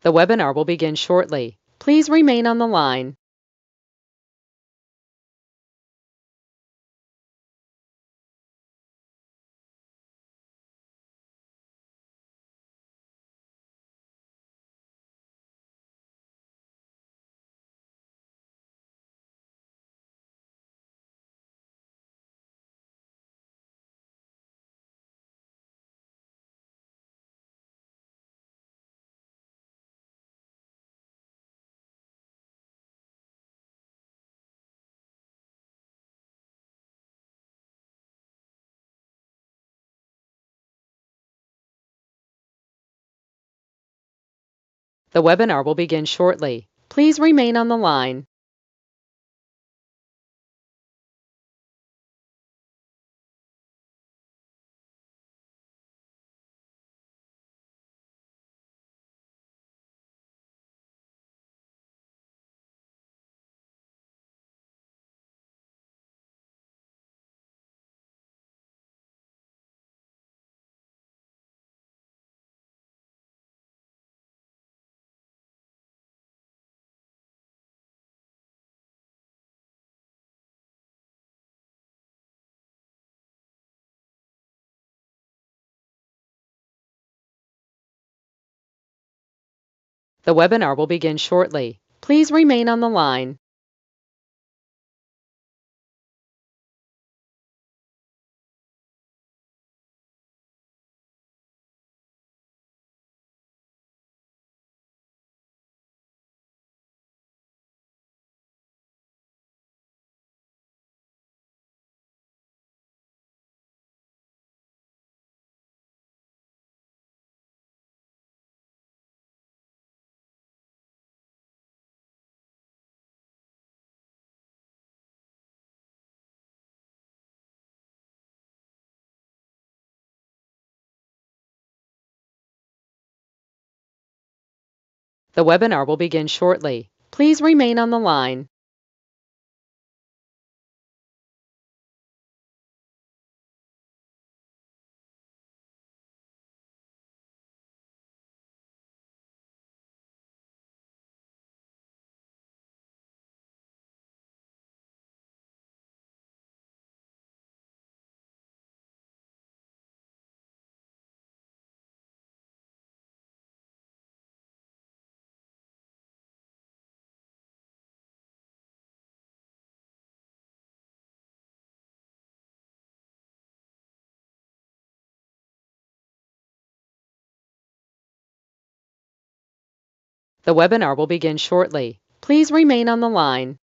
The webinar will begin shortly. Please remain on the line. The webinar will begin shortly. Please remain on the line. The webinar will begin shortly. Please remain on the line. The webinar will begin shortly. Please remain on the line. The webinar will begin shortly. Please remain on the line.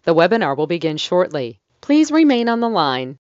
The webinar will begin shortly. Please remain on the line.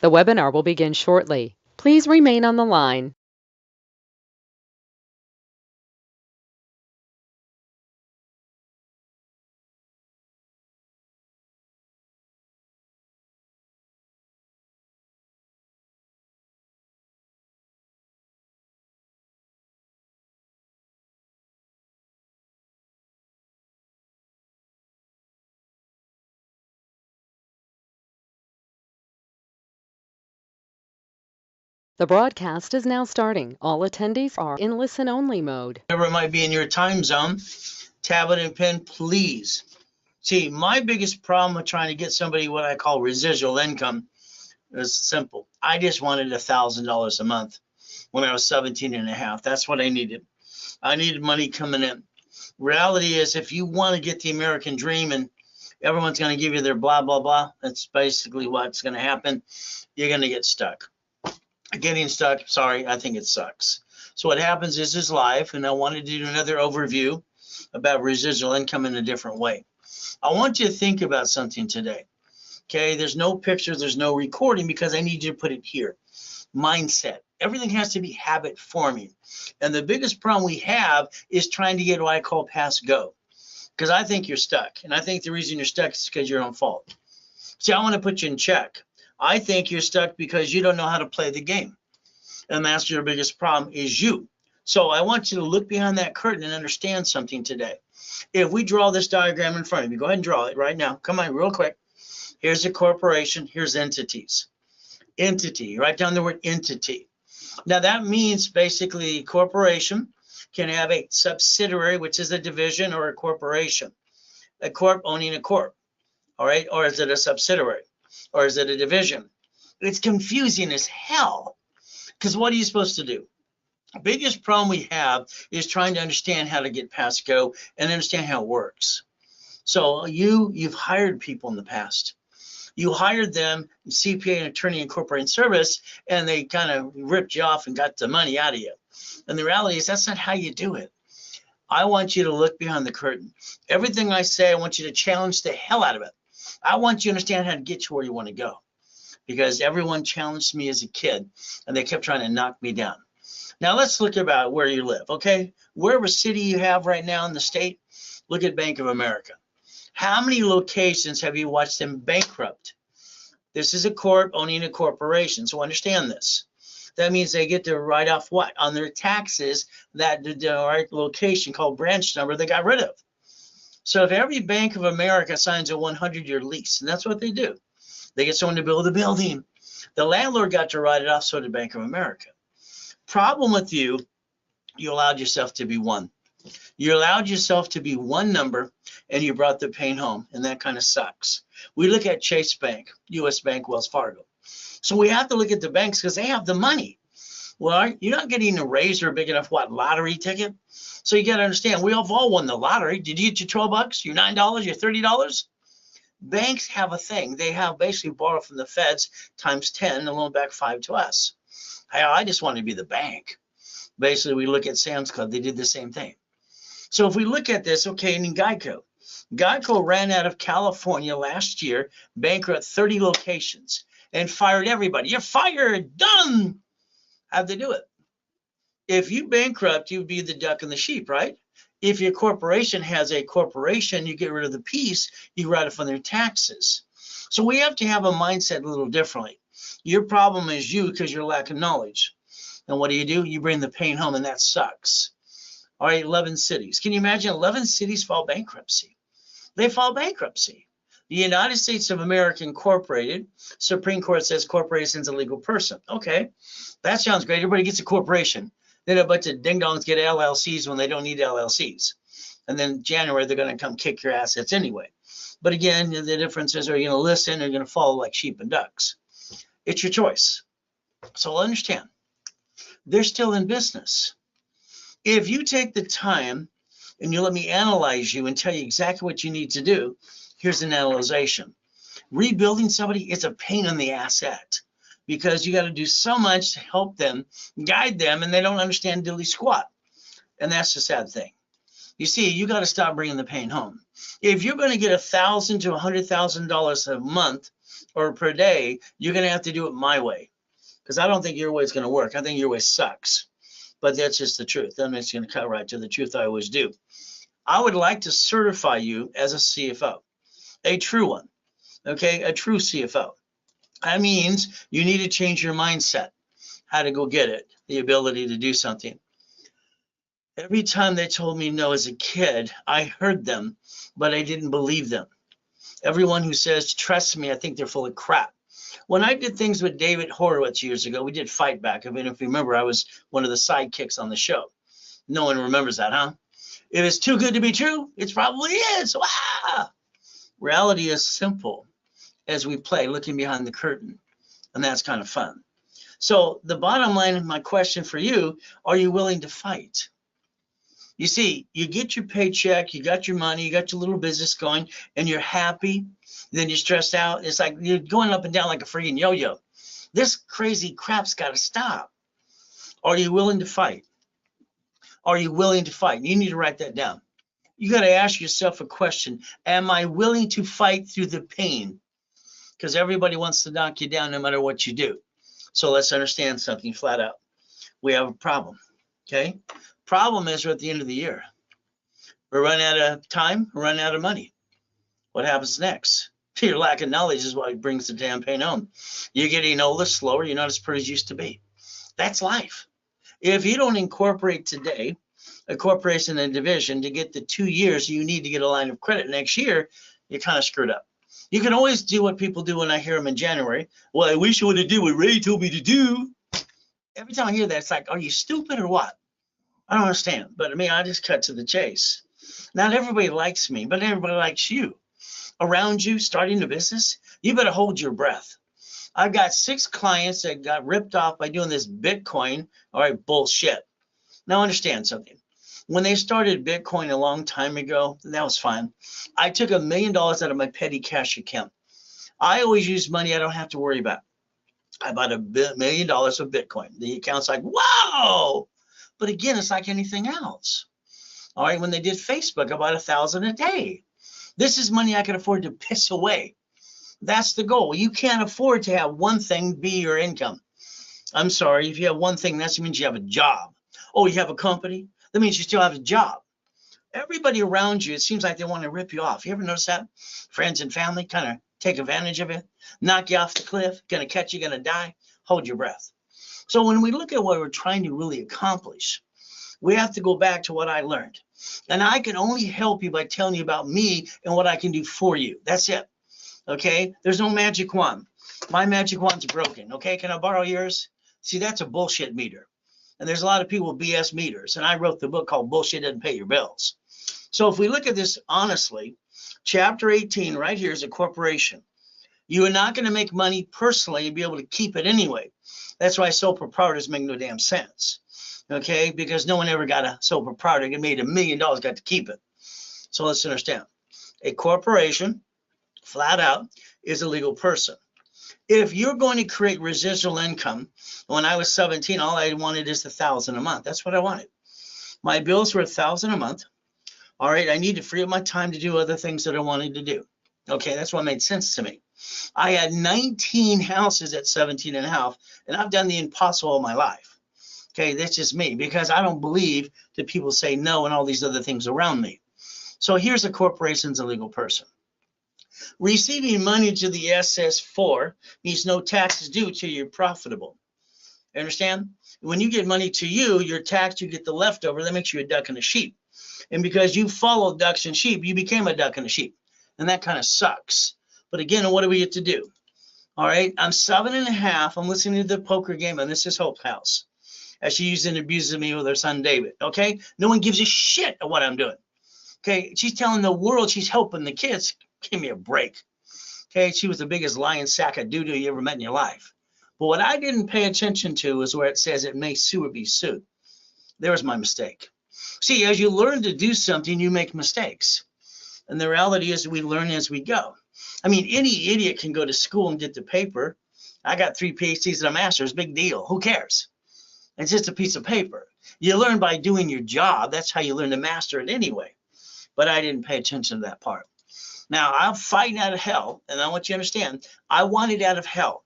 The webinar will begin shortly. Please remain on the line. The broadcast is now starting. All attendees are in listen-only mode. Whatever it might be in your time zone, tablet and pen, please. See, my biggest problem with trying to get somebody what I call residual income is simple. I just wanted $1,000 a month when I was 17 and a half. That's what I needed. I needed money coming in. Reality is, if you want to get the American dream and everyone's going to give you their blah, blah, blah, that's basically what's going to happen. You're going to get stuck. Getting stuck, sorry, I think it sucks. So what happens is live, and I wanted to do another overview about residual income in a different way. I want you to think about something today. Okay, there's no picture, there's no recording because I need you to put it here. Mindset. Everything has to be habit forming. And the biggest problem we have is trying to get what I call pass go. Because I think you're stuck. And I think the reason you're stuck is because your own fault. See, I want to put you in check. I think you're stuck because you don't know how to play the game. And that's your biggest problem is you. So I want you to look behind that curtain and understand something today. If we draw this diagram in front of you, go ahead and draw it right now. Come on, real quick. Here's a corporation. Here's entities. Entity, write down the word entity. Now that means basically a corporation can have a subsidiary, which is a division or a corporation. A corp owning a corp, all right? Or is it a subsidiary? Or is it a division? It's confusing as hell. Because what are you supposed to do? The biggest problem we have is trying to understand how to get past go and understand how it works. So you've hired people in the past. You hired them, CPA, an attorney, and corporate service, and they kind of ripped you off and got the money out of you. And the reality is that's not how you do it. I want you to look behind the curtain. Everything I say, I want you to challenge the hell out of it. I want you to understand how to get to where you want to go. Because everyone challenged me as a kid, and they kept trying to knock me down. Now let's look about where you live, okay? Wherever city you have right now in the state, look at Bank of America. How many locations have you watched them bankrupt? This is a corp owning a corporation, so understand this. That means they get to write off what? On their taxes, that the right location called branch number they got rid of. So if every Bank of America signs a 100-year lease, and that's what they do, they get someone to build a building. The landlord got to write it off, so did Bank of America. Problem with you, you allowed yourself to be one. You allowed yourself to be one number, and you brought the pain home, and that kind of sucks. We look at Chase Bank, U.S. Bank, Wells Fargo. So we have to look at the banks because they have the money. Well, you're not getting a raise or a big enough, lottery ticket? So you got to understand, we have all won the lottery. Did you get your 12 bucks, your $9, your $30? Banks have a thing. They have basically borrowed from the feds times 10 and loan back 5 to us. I just want to be the bank. Basically, we look at Sam's Club. They did the same thing. So if we look at this, okay, in Geico. Geico ran out of California last year, bankrupt 30 locations, and fired everybody. You're fired, done. How'd they do it? If you bankrupt, you'd be the duck and the sheep, right? If your corporation has a corporation, you get rid of the piece, you write it from their taxes. So we have to have a mindset a little differently. Your problem is you because you're lacking knowledge. And what do? You bring the pain home, and that sucks. All right, 11 cities. Can you imagine 11 cities file bankruptcy? They file bankruptcy. The United States of America Incorporated, Supreme Court says corporation's a legal person. Okay, that sounds great. Everybody gets a corporation. Then a bunch of ding-dongs get LLCs when they don't need LLCs. And then January, they're going to come kick your assets anyway. But again, the difference is, are you going to listen or are you going to follow like sheep and ducks? It's your choice. So understand, they're still in business. If you take the time and you let me analyze you and tell you exactly what you need to do, here's an analyzation. Rebuilding somebody is a pain in the asset because you got to do so much to help them, guide them, and they don't understand diddly squat. And that's the sad thing. You see, you got to stop bringing the pain home. If you're going to get $1,000 to $100,000 a month or per day, you're going to have to do it my way because I don't think your way is going to work. I think your way sucks. But that's just the truth. I'm just going to cut right to the truth. I always do. I would like to certify you as a CFO, a true one, okay, a true CFO. That means you need to change your mindset, how to go get it, the ability to do something. Every time they told me no as a kid, I heard them, but I didn't believe them. Everyone who says, trust me, I think they're full of crap. When I did things with David Horowitz years ago, we did Fight Back. I mean, if you remember, I was one of the sidekicks on the show. No one remembers that, huh? If it's too good to be true, it probably is. Wow. Reality is simple as we play, looking behind the curtain, and that's kind of fun. So the bottom line of my question for you, are you willing to fight? You see, you get your paycheck, you got your money, you got your little business going, and you're happy. Then you're stressed out. It's like you're going up and down like a freaking yo-yo. This crazy crap's got to stop. Are you willing to fight? Are you willing to fight? You need to write that down. You got to ask yourself a question. Am I willing to fight through the pain? Because everybody wants to knock you down no matter what you do. So let's understand something flat out. We have a problem, okay? Problem is we're at the end of the year. We're running out of time, we're running out of money. What happens next? Your lack of knowledge is what brings the damn pain home. You're getting older, slower, you're not as pretty as you used to be. That's life. If you don't incorporate today a corporation and division to get the 2 years you need to get a line of credit next year, you're kind of screwed up. You can always do what people do when I hear them in January. Well, I wish I would have did what Ray told me to do. Every time I hear that, it's like, are you stupid or what? I don't understand. But I mean, I just cut to the chase. Not everybody likes me, but everybody likes you. Around you, starting a business, you better hold your breath. I've got 6 clients that got ripped off by doing this Bitcoin. All right, bullshit. Now understand something. When they started Bitcoin a long time ago, that was fine. I took $1 million out of my petty cash account. I always use money I don't have to worry about. I bought $1 million of Bitcoin. The account's like, wow. But again, it's like anything else. All right, when they did Facebook, I bought 1,000 a day. This is money I can afford to piss away. That's the goal. You can't afford to have one thing be your income. I'm sorry, if you have one thing, that means you have a job. Oh, you have a company? That means you still have a job. Everybody around you, it seems like they want to rip you off. You ever notice that? Friends and family kind of take advantage of it, knock you off the cliff, gonna catch you, gonna die. Hold your breath. So when we look at what we're trying to really accomplish, we have to go back to what I learned. And I can only help you by telling you about me and what I can do for you. That's it. Okay? There's no magic wand. My magic wand's broken. Okay? Can I borrow yours? See, that's a bullshit meter. And there's a lot of people with BS meters. And I wrote the book called Bullshit Doesn't Pay Your Bills. So if we look at this honestly, chapter 18 right here is a corporation. You are not going to make money personally and be able to keep it anyway. That's why sole proprietors make no damn sense. Okay, because no one ever got a sole proprietor and made $1 million, got to keep it. So let's understand. A corporation, flat out, is a legal person. If you're going to create residual income, when I was 17, all I wanted is $1,000 a month. That's what I wanted. My bills were $1,000 a month. All right, I need to free up my time to do other things that I wanted to do. Okay, that's what made sense to me. I had 19 houses at 17 and a half, and I've done the impossible all my life. Okay, that's just me, because I don't believe that people say no and all these other things around me. So here's a corporation's a legal person. Receiving money to the SS4 means no taxes due till you're profitable. You understand? When you get money to you, you're taxed, you get the leftover. That makes you a duck and a sheep. And because you followed ducks and sheep, you became a duck and a sheep. And that kind of sucks. But again, what do we get to do? All right, I'm 7 and a half. I'm listening to the poker game, and this is Hope's house, as she uses and abuses me with her son David. Okay, no one gives a shit of what I'm doing. Okay, she's telling the world she's helping the kids. Give me a break. Okay, she was the biggest lying sack of doo-doo you ever met in your life. But what I didn't pay attention to is where it says it may sue or be sued. There was my mistake. See, as you learn to do something, you make mistakes. And the reality is we learn as we go. I mean, any idiot can go to school and get the paper. I got 3 PhDs and a master's, big deal. Who cares? It's just a piece of paper. You learn by doing your job. That's how you learn to master it anyway. But I didn't pay attention to that part. Now, I'm fighting out of hell, and I want you to understand, I wanted out of hell.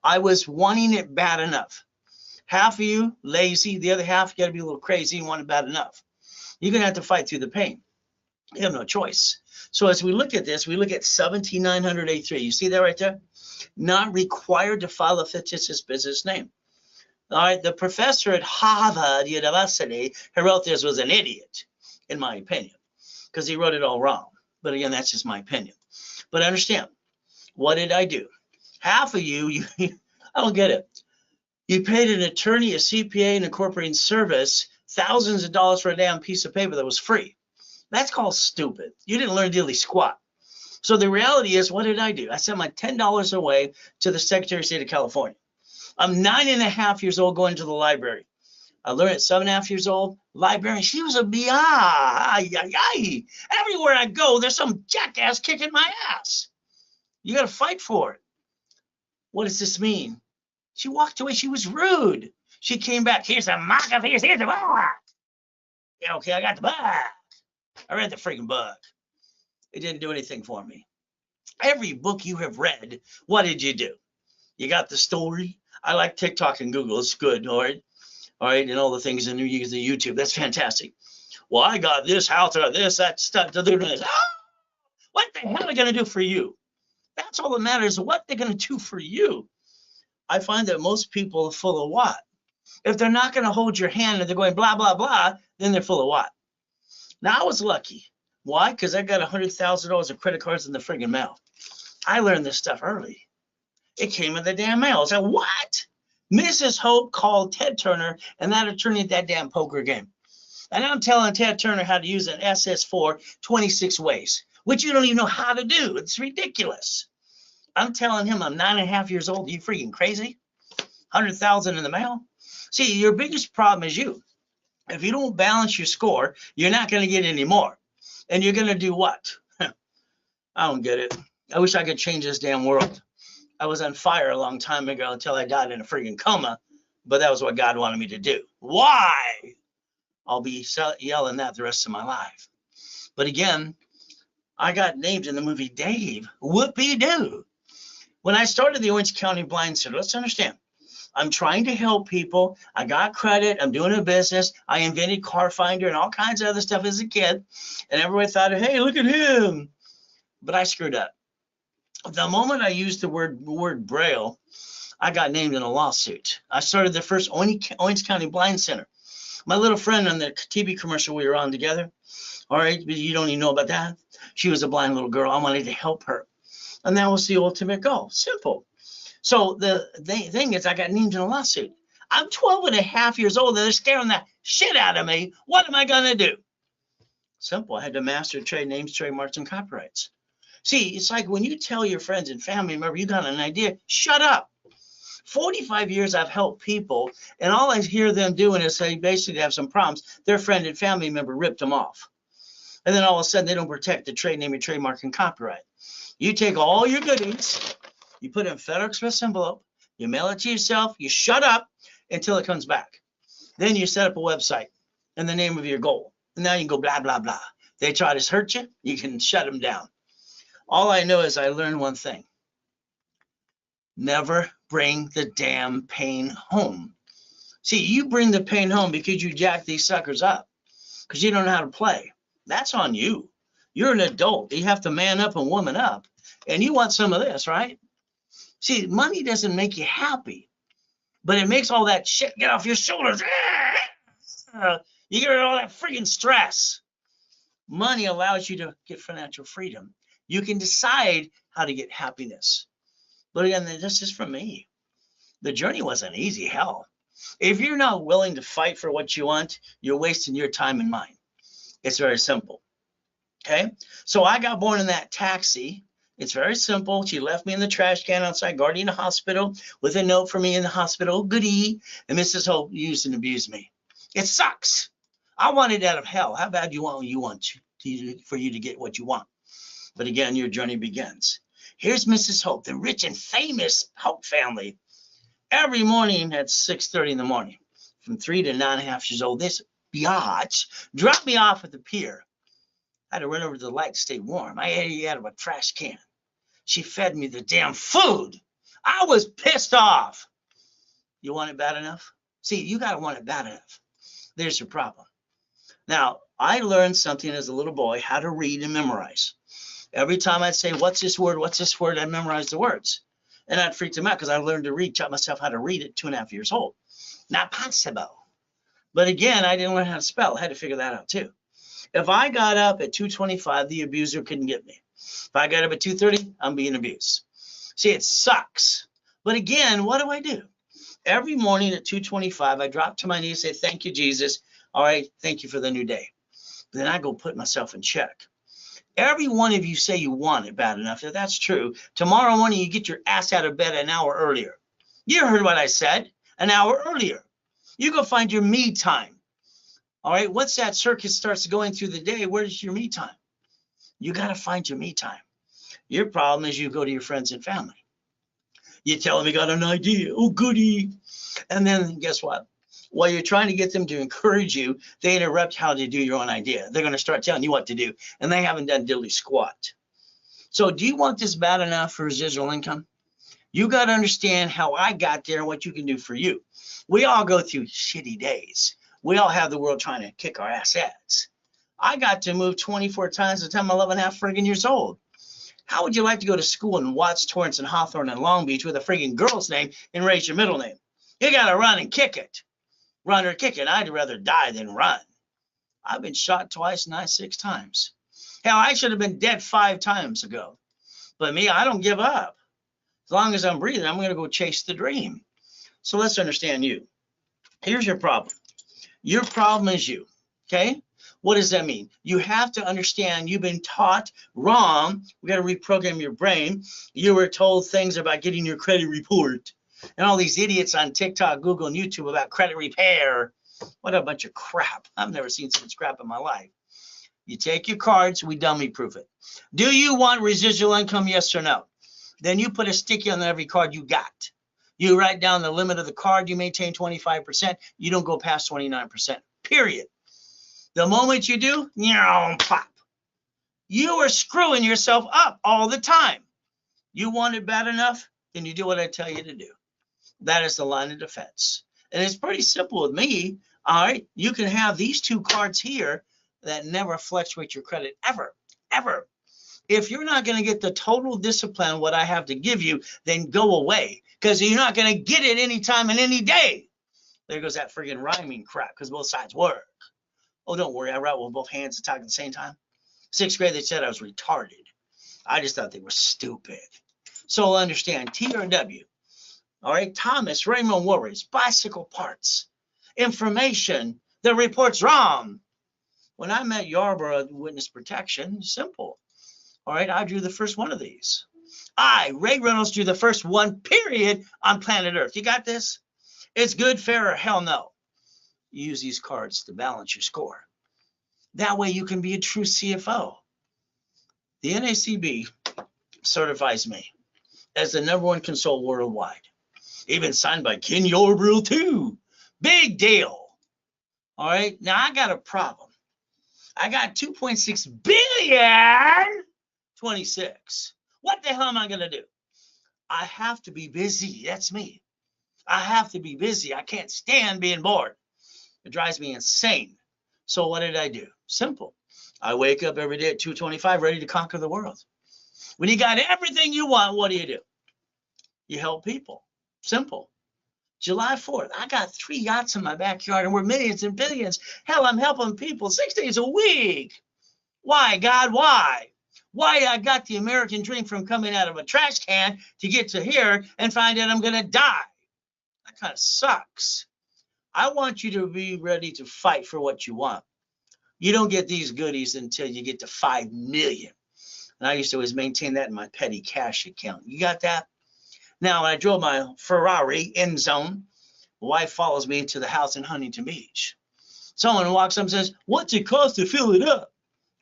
I was wanting it bad enough. Half of you, lazy. The other half, you got to be a little crazy and want it bad enough. You're going to have to fight through the pain. You have no choice. So as we look at this, we look at 17983. You see that right there? Not required to file a fictitious business name. All right, the professor at Harvard University who wrote this was an idiot, in my opinion, because he wrote it all wrong. But again, that's just my opinion. But understand, what did I do? Half of you, I don't get it. You paid an attorney, a CPA, and incorporating service thousands of dollars for a damn piece of paper that was free. That's called stupid. You didn't learn diddly squat. So the reality is, what did I do? I sent my $10 away to the Secretary of State of California. I'm 9.5 years old going to the library. I learned at 7.5 years old, librarian, she was a BI. Everywhere I go, there's some jackass kicking my ass. You got to fight for it. What does this mean? She walked away. She was rude. She came back. Here's a mock of here's the book. Yeah, okay, I got the book. I read the freaking book. It didn't do anything for me. Every book you have read, what did you do? You got the story. I like TikTok and Google. It's good, all right? All right, and all the things in the YouTube. That's fantastic. Well, I got this, how to this, that stuff. What the hell are they going to do for you? That's all that matters. What they're going to do for you. I find that most people are full of what? If they're not going to hold your hand and they're going blah, blah, blah, then they're full of what? Now, I was lucky. Why? Because I got $100,000 of credit cards in the friggin' mail. I learned this stuff early. It came in the damn mail. I was like, what? Mrs. Hope called Ted Turner and that attorney at that damn poker game. And I'm telling Ted Turner how to use an SS4 26 ways, which you don't even know how to do. It's ridiculous. I'm telling him I'm 9.5 years old. Are you freaking crazy? 100,000 in the mail? See, your biggest problem is you. If you don't balance your score, you're not going to get any more. And you're going to do what? I don't get it. I wish I could change this damn world. I was on fire a long time ago until I died in a freaking coma, but that was what God wanted me to do. Why? I'll be yelling that the rest of my life. But again, I got named in the movie Dave. Whoopee-doo. When I started the Orange County Blind Center, let's understand, I'm trying to help people. I got credit. I'm doing a business. I invented Car Finder and all kinds of other stuff as a kid. And everybody thought, hey, look at him. But I screwed up. The moment I used the word Braille, I got named in a lawsuit. I started the first Orange County Blind Center. My little friend on the TV commercial we were on together, all right, but you don't even know about that. She was a blind little girl. I wanted to help her. And that was the ultimate goal. Simple. So the thing is, I got named in a lawsuit. I'm 12.5 years old, and they're scaring the shit out of me. What am I going to do? Simple. I had to master trade names, trademarks, and copyrights. See, it's like when you tell your friends and family member you got an idea, shut up. 45 years I've helped people, and all I hear them doing is they basically have some problems. Their friend and family member ripped them off. And then all of a sudden, they don't protect the trade name, your trademark, and copyright. You take all your goodies, you put it in a FedEx Express envelope, you mail it to yourself, you shut up until it comes back. Then you set up a website and the name of your goal. And now you can go blah, blah, blah. They try to hurt you, you can shut them down. All I know is I learned one thing. Never bring the damn pain home. See, you bring the pain home because you jack these suckers up, because you don't know how to play. That's on you. You're an adult. You have to man up and woman up. And you want some of this, right? See, money doesn't make you happy, but it makes all that shit get off your shoulders. You get rid of all that freaking stress. Money allows you to get financial freedom. You can decide how to get happiness. But again, this is from me. The journey wasn't easy, hell. If you're not willing to fight for what you want, you're wasting your time and mine. It's very simple. Okay? So I got born in that taxi. It's very simple. She left me in the trash can outside Guardian Hospital with a note for me in the hospital. Goodie. And Mrs. Hope used and abused me. It sucks. I wanted out of hell. How bad you want for you to get what you want? But again, your journey begins. Here's Mrs. Hope, the rich and famous Hope family. Every morning at 6:30 in the morning, from 3 to 9.5 years old, this biatch dropped me off at the pier. I had to run over to the light to stay warm. I ate it out of a trash can. She fed me the damn food. I was pissed off. You want it bad enough? See, you got to want it bad enough. There's your problem. Now, I learned something as a little boy, how to read and memorize. Every time I'd say, what's this word? What's this word? I'd memorize the words. And I'd freak them out because I learned to read, taught myself how to read at 2.5 years old. Not possible. But again, I didn't learn how to spell. I had to figure that out too. If I got up at 2:25, the abuser couldn't get me. If I got up at 2:30, I'm being abused. See, it sucks. But again, what do? Every morning at 2:25, I drop to my knees, say, thank you, Jesus. All right, thank you for the new day. Then I go put myself in check. Every one of you say you want it bad enough. If that's true, tomorrow morning you get your ass out of bed an hour earlier. You heard what I said, an hour earlier. You go find your me time. All right, once that circuit starts going through the day, where's your me time? You got to find your me time. Your problem is you go to your friends and family. You tell them you got an idea. Oh, goody. And then guess what? While you're trying to get them to encourage you, they interrupt how to do your own idea. They're going to start telling you what to do, and they haven't done diddly squat. So do you want this bad enough for residual income? You got to understand how I got there and what you can do for you. We all go through shitty days. We all have the world trying to kick our asses. I got to move 24 times by the time I'm 11 and a half friggin' years old. How would you like to go to school in Watts, Torrance, and Hawthorne and Long Beach with a friggin' girl's name and raise your middle name? You got to run and kick it. Run or kick it. I'd rather die than run. I've been shot twice and I 6 times. Hell, I should have been dead 5 times ago. But me, I don't give up. As long as I'm breathing, I'm going to go chase the dream. So let's understand you. Here's your problem. Your problem is you. Okay? What does that mean? You have to understand you've been taught wrong. We got to reprogram your brain. You were told things about getting your credit report. And all these idiots on TikTok, Google, and YouTube about credit repair. What a bunch of crap. I've never seen such crap in my life. You take your cards, we dummy proof it. Do you want residual income, yes or no? Then you put a sticky on every card you got. You write down the limit of the card, you maintain 25%, you don't go past 29%, period. The moment you do, pop. You are screwing yourself up all the time. You want it bad enough, then you do what I tell you to do. That is the line of defense. And it's pretty simple with me. All right, you can have these 2 cards here that never fluctuate your credit ever, ever. If you're not going to get the total discipline what I have to give you, then go away, because you're not going to get it anytime and any day. There goes that friggin' rhyming crap, because both sides work. Oh, don't worry, I write with both hands and talk at the same time. 6th grade, they said I was retarded. I just thought they were stupid. So understand, T or W. All right, Thomas, Raymond worries, bicycle parts, information, the report's wrong. When I met Yarborough Witness Protection, simple. All right, I drew the first one of these. Ray Reynolds, drew the first one, period, on planet Earth. You got this? It's good, fair, or hell no. You use these cards to balance your score. That way you can be a true CFO. The NACB certifies me as the #1 console worldwide. Even signed by Ken Yarborough too. Big deal. All right, now I got a problem. I got 2.6 billion 26. What the hell am I going to do? I have to be busy. That's me. I have to be busy. I can't stand being bored. It drives me insane. So what did I do? Simple. I wake up every day at 2:25 ready to conquer the world. When you got everything you want, what do? You help people. Simple. July 4th, I got 3 yachts in my backyard and we're millions and billions. Hell, I'm helping people 6 days a week. Why, God, why? Why I got the American dream from coming out of a trash can to get to here and find out I'm going to die. That kind of sucks. I want you to be ready to fight for what you want. You don't get these goodies until you get to 5 million. And I used to always maintain that in my petty cash account. You got that? Now, when I drove my Ferrari end zone, my wife follows me into the house in Huntington Beach. Someone walks up and says, "What's it cost to fill it up?"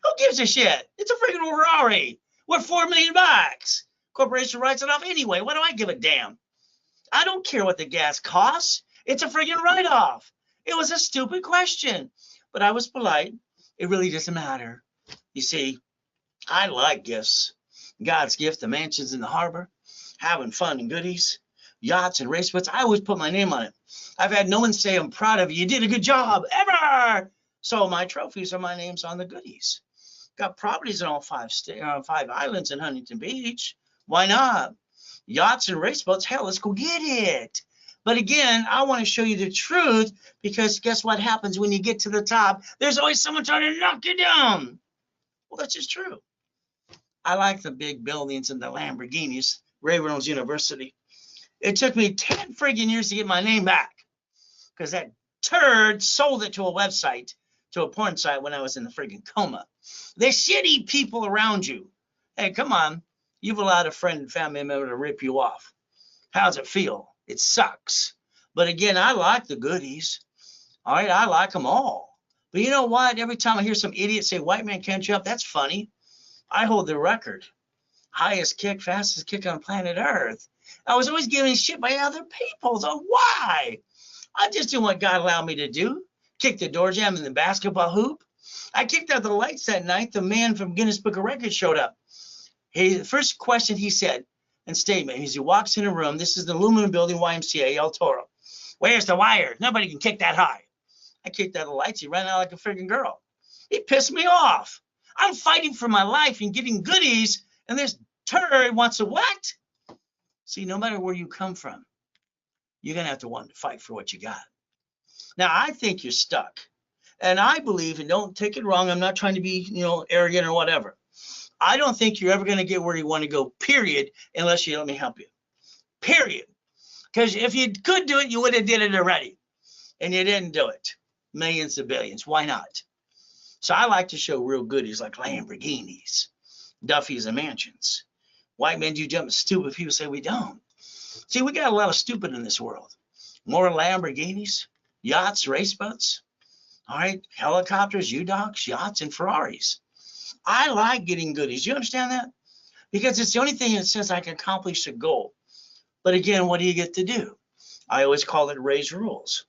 Who gives a shit? It's a freaking Ferrari. Worth $4 million. Corporation writes it off anyway. Why do I give a damn? I don't care what the gas costs. It's a freaking write-off. It was a stupid question, but I was polite. It really doesn't matter. You see, I like gifts. God's gift, the mansions in the harbor, having fun and goodies, yachts and race boats. I always put my name on it. I've had no one say, "I'm proud of you. You did a good job," ever. So my trophies are my names on the goodies. Got properties in all 5 islands in Huntington Beach. Why not? Yachts and race boats. Hell, let's go get it. But again, I want to show you the truth, because guess what happens when you get to the top? There's always someone trying to knock you down. Well, that's just true. I like the big buildings and the Lamborghinis. Ray Reynolds University. It took me 10 friggin' years to get my name back because that turd sold it to a website, to a porn site when I was in the friggin' coma. The shitty people around you. Hey, come on. You've allowed a friend and family member to rip you off. How's it feel? It sucks. But again, I like the goodies. All right, I like them all. But you know what? Every time I hear some idiot say, white man can't jump, that's funny. I hold the record. Highest kick, fastest kick on planet Earth. I was always giving shit by other people. So why? I just do what God allowed me to do. Kick the door jam in the basketball hoop. I kicked out the lights that night. The man from Guinness Book of Records showed up. The first question he said and statement is he walks in a room. This is the aluminum building, YMCA, El Toro. Where's the wire? Nobody can kick that high. I kicked out the lights. He ran out like a freaking girl. He pissed me off. I'm fighting for my life and getting goodies, and this turd wants to what? See, no matter where you come from, you're going to have to want to fight for what you got. Now, I think you're stuck. And I believe, and don't take it wrong, I'm not trying to be, arrogant or whatever. I don't think you're ever going to get where you want to go, period, unless you let me help you. Period. Because if you could do it, you would have did it already. And you didn't do it. Millions of billions. Why not? So I like to show real goodies like Lamborghinis, Duffys, and mansions. White men do jump stupid. People say we don't. See, we got a lot of stupid in this world. More Lamborghinis, yachts, race boats. All right, helicopters, U-Docks, yachts, and Ferraris. I like getting goodies. You understand that? Because it's the only thing that says I can accomplish a goal. But again, what do you get to do? I always call it raise rules.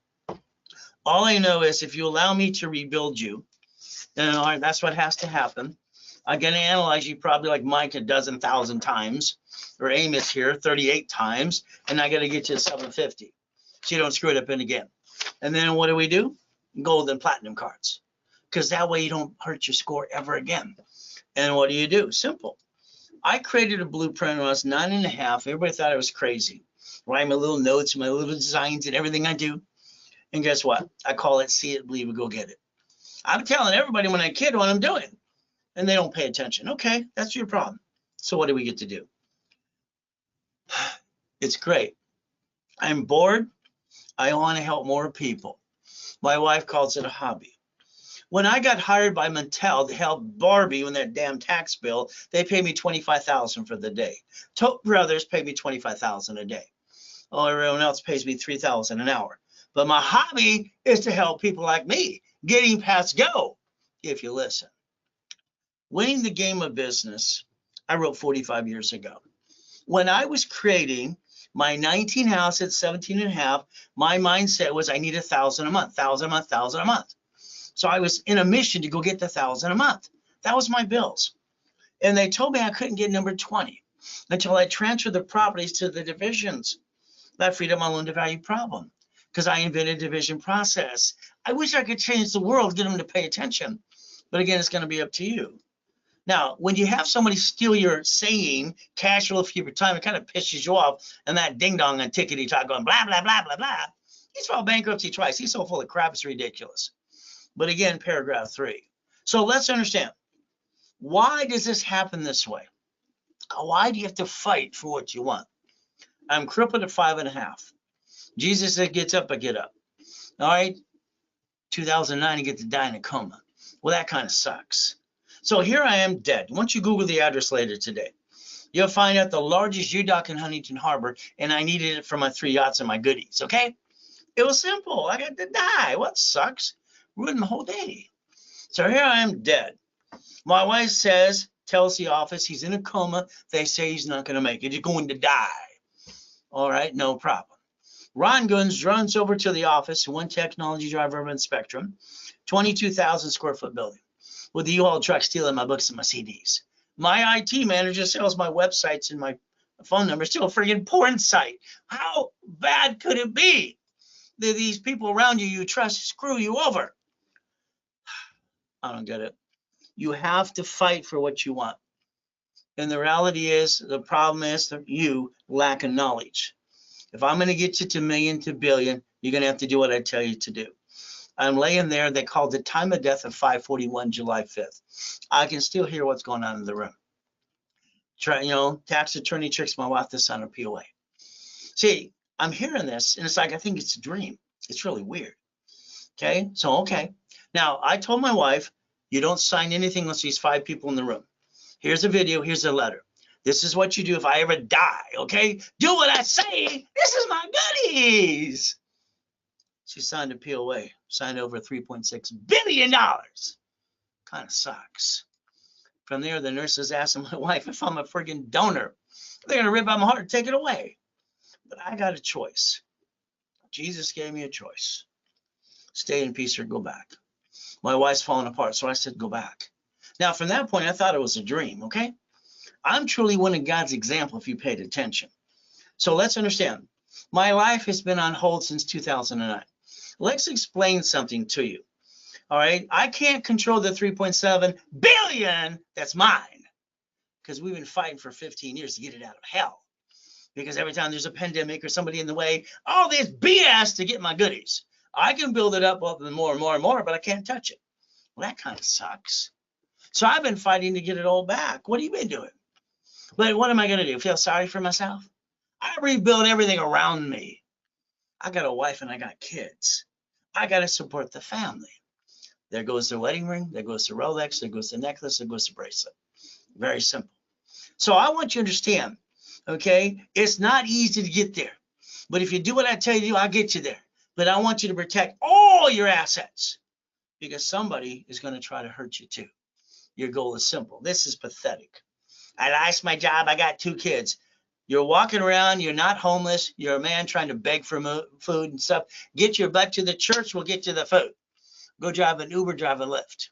All I know is if you allow me to rebuild you, then all right, that's what has to happen. I'm going to analyze you probably like Mike 12,000 times, or Amos here 38 times, and I got to get you to 750 so you don't screw it up in again. And then what do? Gold and platinum cards, because that way you don't hurt your score ever again. And what do? Simple. I created a blueprint when I was 9.5. Everybody thought I was crazy. Write my little notes, my little designs, and everything I do. And guess what? I call it see it, believe it, go get it. I'm telling everybody when I kid what I'm doing, and they don't pay attention. Okay, that's your problem. So what do we get to do? It's great. I'm bored. I want to help more people. My wife calls it a hobby. When I got hired by Mattel to help Barbie with that damn tax bill, they paid me $25,000 for the day. Tote Brothers paid me $25,000 a day. Oh, everyone else pays me $3,000 an hour. But my hobby is to help people like me getting past go, if you listen. Winning the game of business, I wrote 45 years ago. When I was creating my 19 house at 17.5, my mindset was I need 1,000 a month, 1,000 a month, 1,000 a month. So I was in a mission to go get the 1,000 a month. That was my bills. And they told me I couldn't get number 20 until I transferred the properties to the divisions. That freed up my loan to value problem because I invented a division process. I wish I could change the world, get them to pay attention. But again, it's going to be up to you. Now, when you have somebody steal your saying, cash flow for your time, it kind of pisses you off. And that ding dong and tickety talk going blah, blah, blah, blah, blah. He's filed bankruptcy twice. He's so full of crap, it's ridiculous. But again, paragraph 3. So let's understand. Why does this happen this way? Why do you have to fight for what you want? I'm crippled at 5.5. Jesus said, gets up, I get up. All right. 2009, I get to die in a coma. Well, that kind of sucks. So here I am dead. Once you Google the address later today, you'll find out the largest U-Dock in Huntington Harbor, and I needed it for my 3 yachts and my goodies, okay? It was simple. I got to die. What sucks? Ruined my whole day. So here I am dead. My wife tells the office he's in a coma. They say he's not going to make it. He's going to die. All right, no problem. Ron Guns runs over to the office, one technology driver urban spectrum, 22,000 square foot building with the U-Haul truck stealing my books and my CDs. My IT manager sells my websites and my phone numbers to a friggin' porn site. How bad could it be that these people around you trust screw you over? I don't get it. You have to fight for what you want. And the reality is, the problem is that you lack of knowledge. If I'm going to get you to million to billion, you're going to have to do what I tell you to do. I'm laying there. They called the time of death of 5:41, July 5th. I can still hear what's going on in the room. Tax attorney tricks my wife to sign a POA. See, I'm hearing this, and it's like I think it's a dream. It's really weird. Okay, so okay. Now I told my wife, you don't sign anything unless there's 5 people in the room. Here's a video. Here's a letter. This is what you do if I ever die. Okay, do what I say. This is my goodies. She signed a POA, signed over $3.6 billion. Kind of sucks. From there, the nurses asked my wife if I'm a friggin' donor. They're going to rip out my heart and take it away. But I got a choice. Jesus gave me a choice. Stay in peace or go back. My wife's falling apart, so I said go back. Now, from that point, I thought it was a dream, okay? I'm truly one of God's example if you paid attention. So let's understand. My life has been on hold since 2009. Let's explain something to you. All right, I can't control the 3.7 billion that's mine because we've been fighting for 15 years to get it out of hell. Because every time there's a pandemic or somebody in the way, all this BS to get my goodies. I can build it up more and more and more, but I can't touch it. Well, that kind of sucks. So I've been fighting to get it all back. What have you been doing? But what am I going to do? Feel sorry for myself? I rebuild everything around me. I got a wife and I got kids. I got to support the family. There goes the wedding ring. There goes the Rolex. There goes the necklace. There goes the bracelet. Very simple. So I want you to understand, okay, it's not easy to get there. But if you do what I tell you to do, I'll get you there. But I want you to protect all your assets because somebody is going to try to hurt you too. Your goal is simple. This is pathetic. I lost my job. I got 2 kids. You're walking around. You're not homeless. You're a man trying to beg for food and stuff. Get your butt to the church. We'll get you the food. Go drive an Uber, drive a Lyft.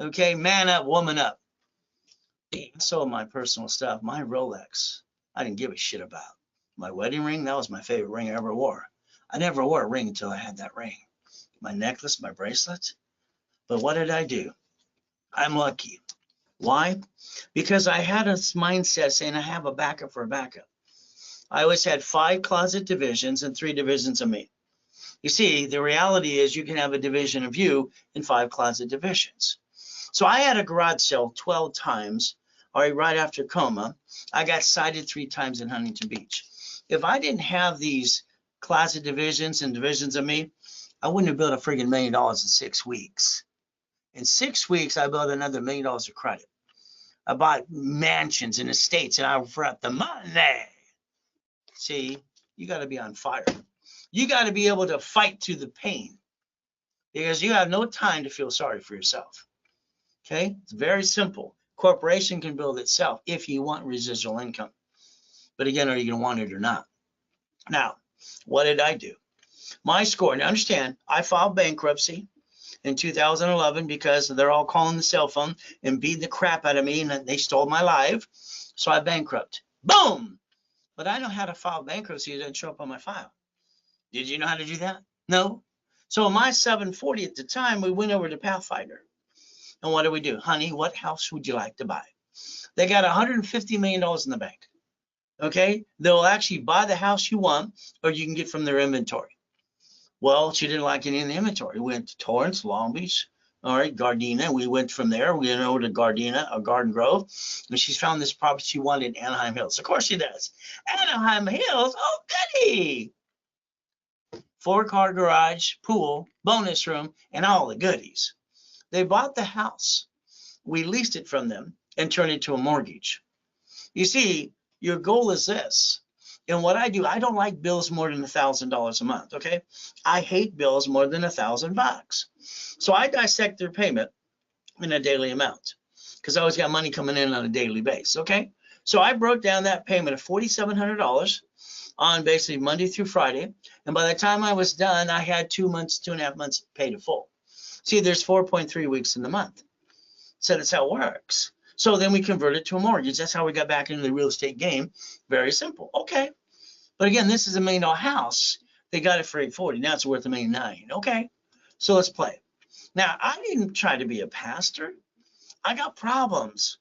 Okay, man up, woman up. I sold my personal stuff. My Rolex, I didn't give a shit about. My wedding ring, that was my favorite ring I ever wore. I never wore a ring until I had that ring. My necklace, my bracelet. But what did I do? I'm lucky. Why? Because I had a mindset saying I have a backup for a backup. I always had 5 closet divisions and 3 divisions of me. You see, the reality is you can have a division of you in 5 closet divisions. So I had a garage sale 12 times, right after coma. I got cited 3 times in Huntington Beach. If I didn't have these closet divisions and divisions of me, I wouldn't have built a friggin' $1 million in 6 weeks. In 6 weeks, I built another $1 million of credit. I bought mansions and estates, and I brought the money. See, you got to be on fire. You got to be able to fight through the pain because you have no time to feel sorry for yourself. Okay, it's very simple. Corporation can build itself if you want residual income. But again, are you going to want it or not? Now, what did I do? My score, now understand, I filed bankruptcy in 2011 because they're all calling the cell phone and beating the crap out of me and they stole my life. So I bankrupt. Boom! But I know how to file bankruptcy. It doesn't show up on my file. Did you know how to do that? No. So on my 740 at the time, we went over to Pathfinder. And what do we do? Honey, what house would you like to buy? They got $150 million in the bank. Okay? They'll actually buy the house you want or you can get from their inventory. Well, she didn't like any in the inventory. We went to Torrance, Long Beach, all right, Gardena. We went from there. We went over to Gardena, or Garden Grove, and she's found this property she wanted in Anaheim Hills. Of course she does. Anaheim Hills, oh goody. 4-car garage, pool, bonus room, and all the goodies. They bought the house. We leased it from them and turned it to a mortgage. You see, your goal is this. And what I do, I don't like bills more than $1,000 a month, okay? I hate bills more than $1,000. So I dissect their payment in a daily amount because I always got money coming in on a daily basis, okay? So I broke down that payment of $4,700 on basically Monday through Friday. And by the time I was done, I had 2 months, 2.5 months paid in full. See, there's 4.3 weeks in the month. So that's how it works. So then we convert it to a mortgage. That's how we got back into the real estate game. Very simple. Okay. But again, this is $1 million house. They got it for $840. Now it's worth $1.9 million. Okay. So let's play. Now, I didn't try to be a pastor. I got problems.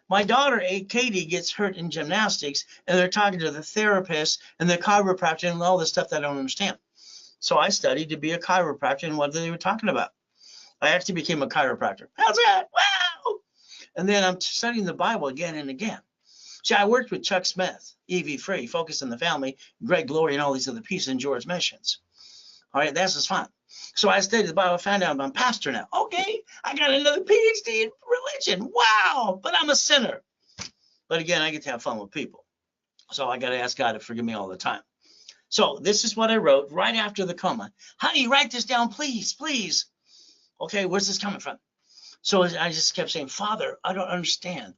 My daughter, Katie, gets hurt in gymnastics, and they're talking to the therapist and the chiropractor and all this stuff that I don't understand. So I studied to be a chiropractor and what they were talking about. I actually became a chiropractor. How's that? Wow! And then I'm studying the Bible again and again. See, I worked with Chuck Smith, EV Free, Focus on the Family, Greg Glory, and all these other pieces in George Missions. All right, that's just fun. So I studied the Bible, found out I'm a pastor now. Okay, I got another PhD in religion. Wow, but I'm a sinner. But again, I get to have fun with people. So I got to ask God to forgive me all the time. So this is what I wrote right after the coma. Honey, write this down, please, please. Okay, where's this coming from? So I just kept saying, Father, I don't understand.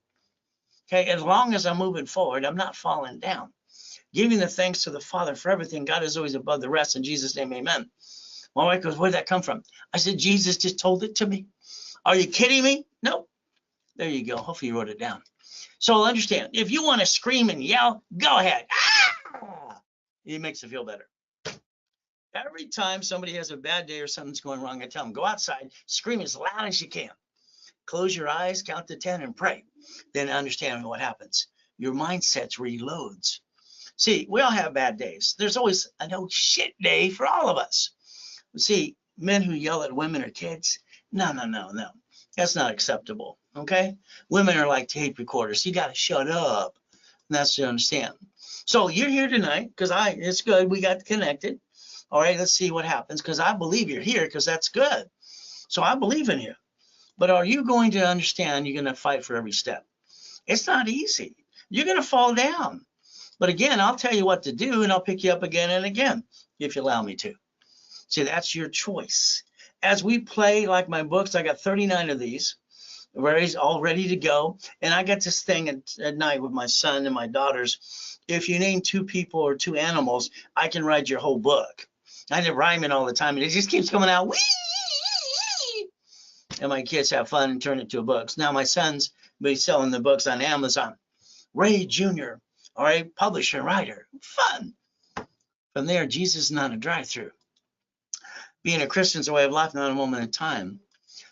Okay, as long as I'm moving forward, I'm not falling down. Giving the thanks to the Father for everything. God is always above the rest. In Jesus' name, amen. My wife goes, where'd that come from? I said, Jesus just told it to me. Are you kidding me? Nope. There you go. Hopefully you wrote it down. So understand, if you want to scream and yell, go ahead. Ah! It makes it feel better. Every time somebody has a bad day or something's going wrong, I tell them, go outside, scream as loud as you can. Close your eyes, count to 10, and pray. Then understand what happens. Your mindset reloads. See, we all have bad days. There's always a no shit day for all of us. See, men who yell at women or kids, no. That's not acceptable, okay? Women are like tape recorders. You got to shut up. And that's to understand. So you're here tonight because it's good. We got connected. All right, let's see what happens because I believe you're here because that's good. So I believe in you. But are you going to understand you're going to fight for every step? It's not easy. You're going to fall down. But again, I'll tell you what to do, and I'll pick you up again and again if you allow me to. See, that's your choice. As we play, like my books, I got 39 of these, all ready to go. And I got this thing at night with my son and my daughters. If you name 2 people or 2 animals, I can write your whole book. I end up rhyming all the time, and it just keeps coming out. Wee! And my kids have fun and turn it to books. Now my son's be selling the books on Amazon. Ray Jr., all right, publisher, writer, fun. From there, Jesus is not a drive-through. Being a Christian is a way of life, not a moment in time.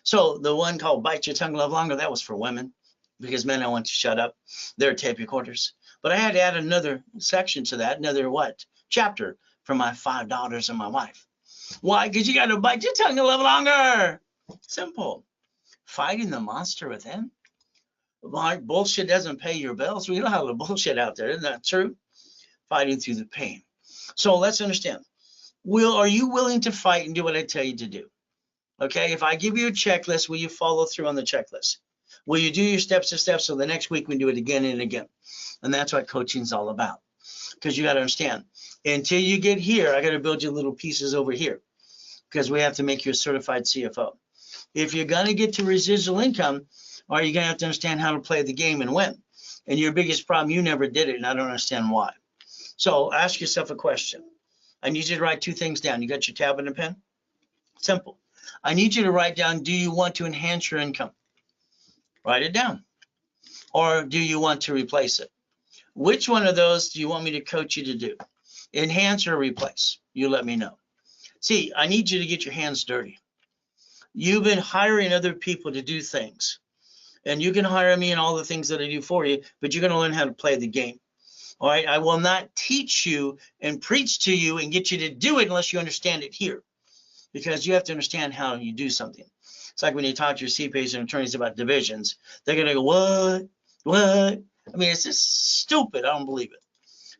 So the one called Bite Your Tongue, Love Longer, that was for women because men don't want to shut up. They're tape recorders. But I had to add another section to that, another chapter for my 5 daughters and my wife. Why? Because you got to bite your tongue and live longer. Simple. Fighting the monster within. Bullshit doesn't pay your bills. We know how to bullshit out there. Isn't that true? Fighting through the pain. So let's understand. Are you willing to fight and do what I tell you to do? Okay, if I give you a checklist, will you follow through on the checklist? Will you do your steps to steps so the next week we do it again and again? And that's what coaching is all about. Because you got to understand, until you get here, I got to build you little pieces over here because we have to make you a certified CFO. If you're going to get to residual income, or you're going to have to understand how to play the game and win. And your biggest problem, you never did it, and I don't understand why. So ask yourself a question. I need you to write 2 things down. You got your tablet and pen? Simple. I need you to write down, do you want to enhance your income? Write it down. Or do you want to replace it? Which one of those do you want me to coach you to do? Enhance or replace? You let me know. See, I need you to get your hands dirty. You've been hiring other people to do things. And you can hire me and all the things that I do for you, but you're going to learn how to play the game. All right, I will not teach you and preach to you and get you to do it unless you understand it here, because you have to understand how you do something. It's like when you talk to your CPAs and attorneys about divisions, they're going to go, what? I mean, it's just stupid. I don't believe it.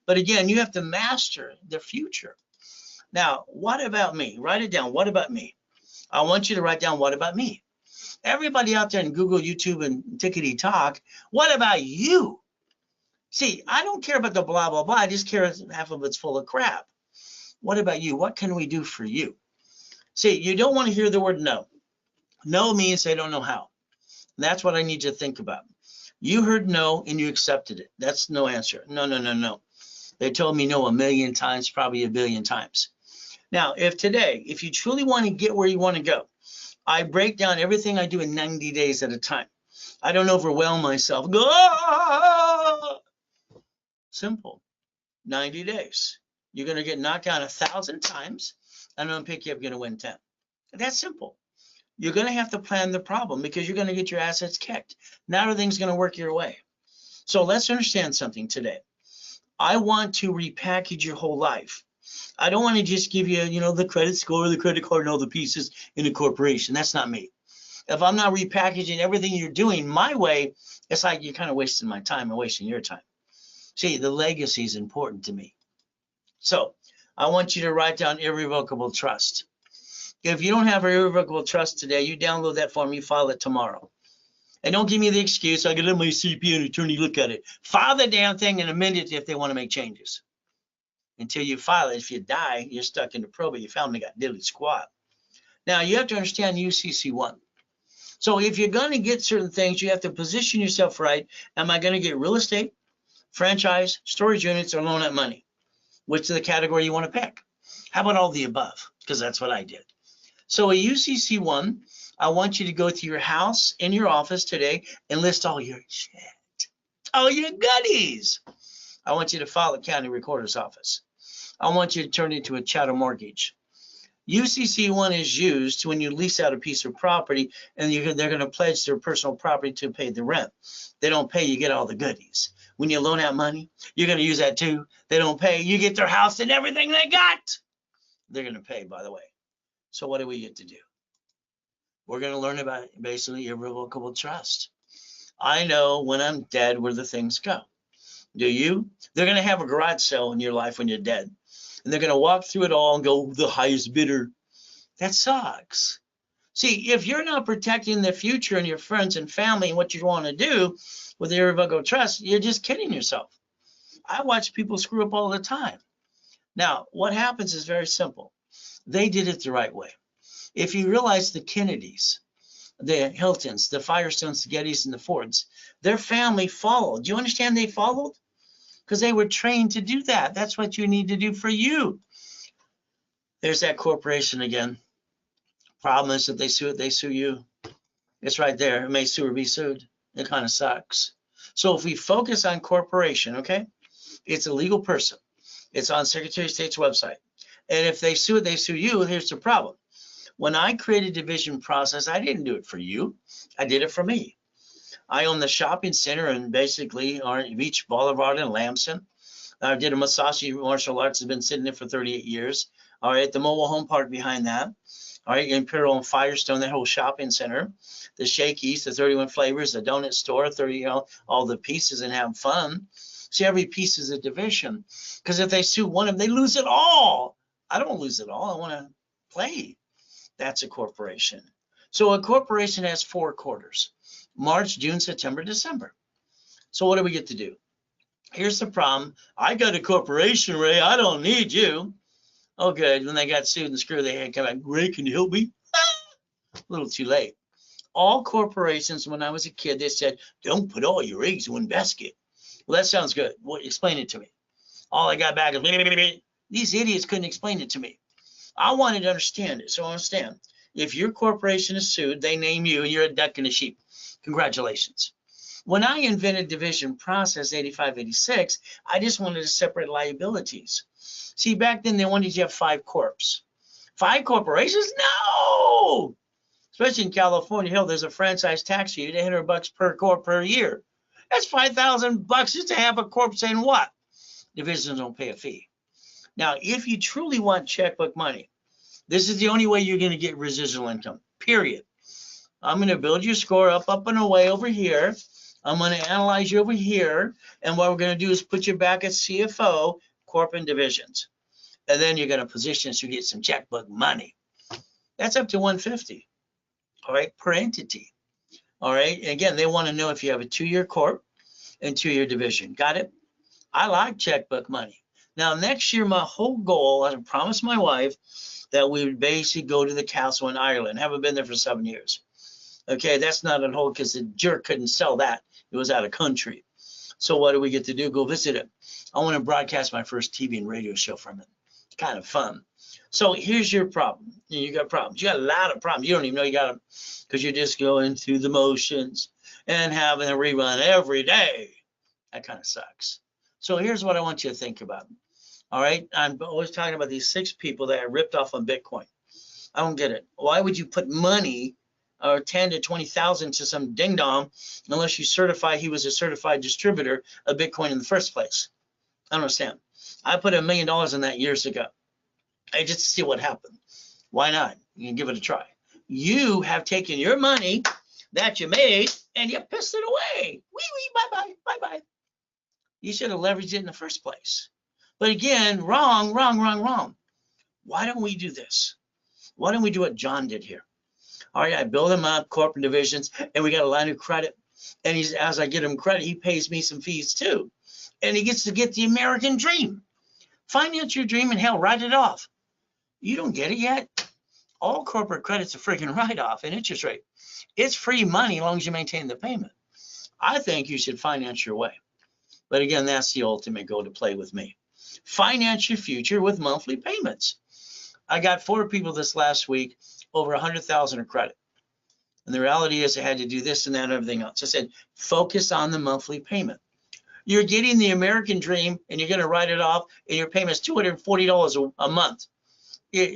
But again, you have to master the future. Now, what about me? Write it down. What about me? I want you to write down, what about me? Everybody out there in Google, YouTube, and Tickety Talk, what about you? See, I don't care about the blah, blah, blah. I just care if half of it's full of crap. What about you? What can we do for you? See, you don't want to hear the word no. No means they don't know how. That's what I need you to think about. You heard no and you accepted it. That's no answer. No. They told me no a million times, probably a billion times. Now, if you truly want to get where you want to go, I break down everything I do in 90 days at a time. I don't overwhelm myself. Go, simple. 90 days. You're going to get knocked down 1,000 times, and I'm going to pick you up, going to win 10. That's simple. You're going to have to plan the problem because you're going to get your assets kicked. Not everything's going to work your way. So let's understand something today. I want to repackage your whole life. I don't want to just give you, the credit score, the credit card, and all the pieces in a corporation. That's not me. If I'm not repackaging everything you're doing my way, it's like you're kind of wasting my time and wasting your time. See, the legacy is important to me. So I want you to write down irrevocable trust. If you don't have an irrevocable trust today, you download that form, you file it tomorrow. And don't give me the excuse, I got to let my CPA and attorney look at it. File the damn thing and amend it if they want to make changes. Until you file it, if you die, you're stuck into probate. Your family got diddly squat. Now, you have to understand UCC1. So if you're going to get certain things, you have to position yourself right. Am I going to get real estate, franchise, storage units, or loan out money? Which is the category you want to pick? How about all the above? Because that's what I did. So a UCC1, I want you to go to your house in your office today and list all your shit, all your goodies. I want you to file at county recorder's office. I want you to turn it into a chattel mortgage. UCC1 is used when you lease out a piece of property and they're going to pledge their personal property to pay the rent. They don't pay, you get all the goodies. When you loan out money, you're going to use that too. They don't pay, you get their house and everything they got. They're going to pay, by the way. So what do we get to do? We're going to learn about basically irrevocable trust. I know when I'm dead where the things go. Do you? They're going to have a garage sale in your life when you're dead. And they're going to walk through it all and go, the highest bidder. That sucks. See, if you're not protecting the future and your friends and family and what you want to do with irrevocable trust, you're just kidding yourself. I watch people screw up all the time. Now, what happens is very simple. They did it the right way. If you realize the Kennedys, the Hiltons, the Firestones, the Gettys, and the Fords, their family followed. Do you understand they followed? Because they were trained to do that. That's what you need to do for you. There's that corporation again. Problem is that they sue you. It's right there. It may sue or be sued. It kind of sucks. So if we focus on corporation, okay, it's a legal person. It's on Secretary of State's website. And if they sue it, they sue you. Here's the problem. When I created division process, I didn't do it for you. I did it for me. I own the shopping center and basically Beach Boulevard in Lamson. I did a Masashi Martial Arts, has been sitting there for 38 years. All right, the mobile home park behind that. All right, Imperial and Firestone, that whole shopping center. The Shakey's, the 31 flavors, the donut store, 30, all the pieces and have fun. See, every piece is a division. Because if they sue one of them, they lose it all. I don't lose it all. I want to play. That's a corporation. So a corporation has 4 quarters. March, June, September, December. So what do we get to do? Here's the problem. I got a corporation, Ray. I don't need you. Okay, when they got sued and screwed, they had come back. Ray, can you help me? A little too late. All corporations, when I was a kid, they said, don't put all your eggs in one basket. Well, that sounds good. Well, explain it to me. All I got back is, these idiots couldn't explain it to me. I wanted to understand it. So understand, if your corporation is sued, they name you and you're a duck and a sheep. Congratulations. When I invented division process 85, 86, I just wanted to separate liabilities. See, back then they wanted you to have 5 corps. 5 corporations? No! Especially in California, hell, there's a franchise tax fee, $800 per corp per year. That's $5,000 just to have a corp saying what? Divisions don't pay a fee. Now, if you truly want checkbook money, this is the only way you're going to get residual income, period. I'm going to build your score up and away over here. I'm going to analyze you over here. And what we're going to do is put you back at CFO, corp and divisions. And then you're going to position so you get some checkbook money. That's up to $150, all right, per entity. All right. And again, they want to know if you have a 2-year corp and 2-year division. Got it? I like checkbook money. Now, next year, my whole goal, I promised my wife that we would basically go to the castle in Ireland. Haven't been there for 7 years. Okay, that's not a whole because the jerk couldn't sell that. It was out of country. So what do we get to do? Go visit it. I want to broadcast my first TV and radio show from it. It's kind of fun. So here's your problem. You got problems. You got a lot of problems. You don't even know you got them because you're just going through the motions and having a rerun every day. That kind of sucks. So here's what I want you to think about. All right, I'm always talking about these 6 people that I ripped off on Bitcoin. I don't get it. Why would you put money or 10 to 20,000 to some ding dong unless you certify he was a certified distributor of Bitcoin in the first place? I don't understand. I put $1 million in that years ago. I just see what happened. Why not? You can give it a try. You have taken your money that you made and you pissed it away. Wee wee, bye bye, bye bye. You should have leveraged it in the first place. But again, wrong, wrong, wrong, wrong. Why don't we do this? Why don't we do what John did here? All right, I build him up, corporate divisions, and we got a line of credit. And he's, as I get him credit, he pays me some fees too. And he gets to get the American dream. Finance your dream and hell, write it off. You don't get it yet? All corporate credit's a freaking write-off and interest rate. It's free money as long as you maintain the payment. I think you should finance your way. But again, that's the ultimate goal to play with me. Finance your future with monthly payments. I got 4 people this last week, over 100,000 of credit. And the reality is I had to do this and that and everything else. I said, focus on the monthly payment. You're getting the American dream and you're going to write it off and your payment's $240 a month.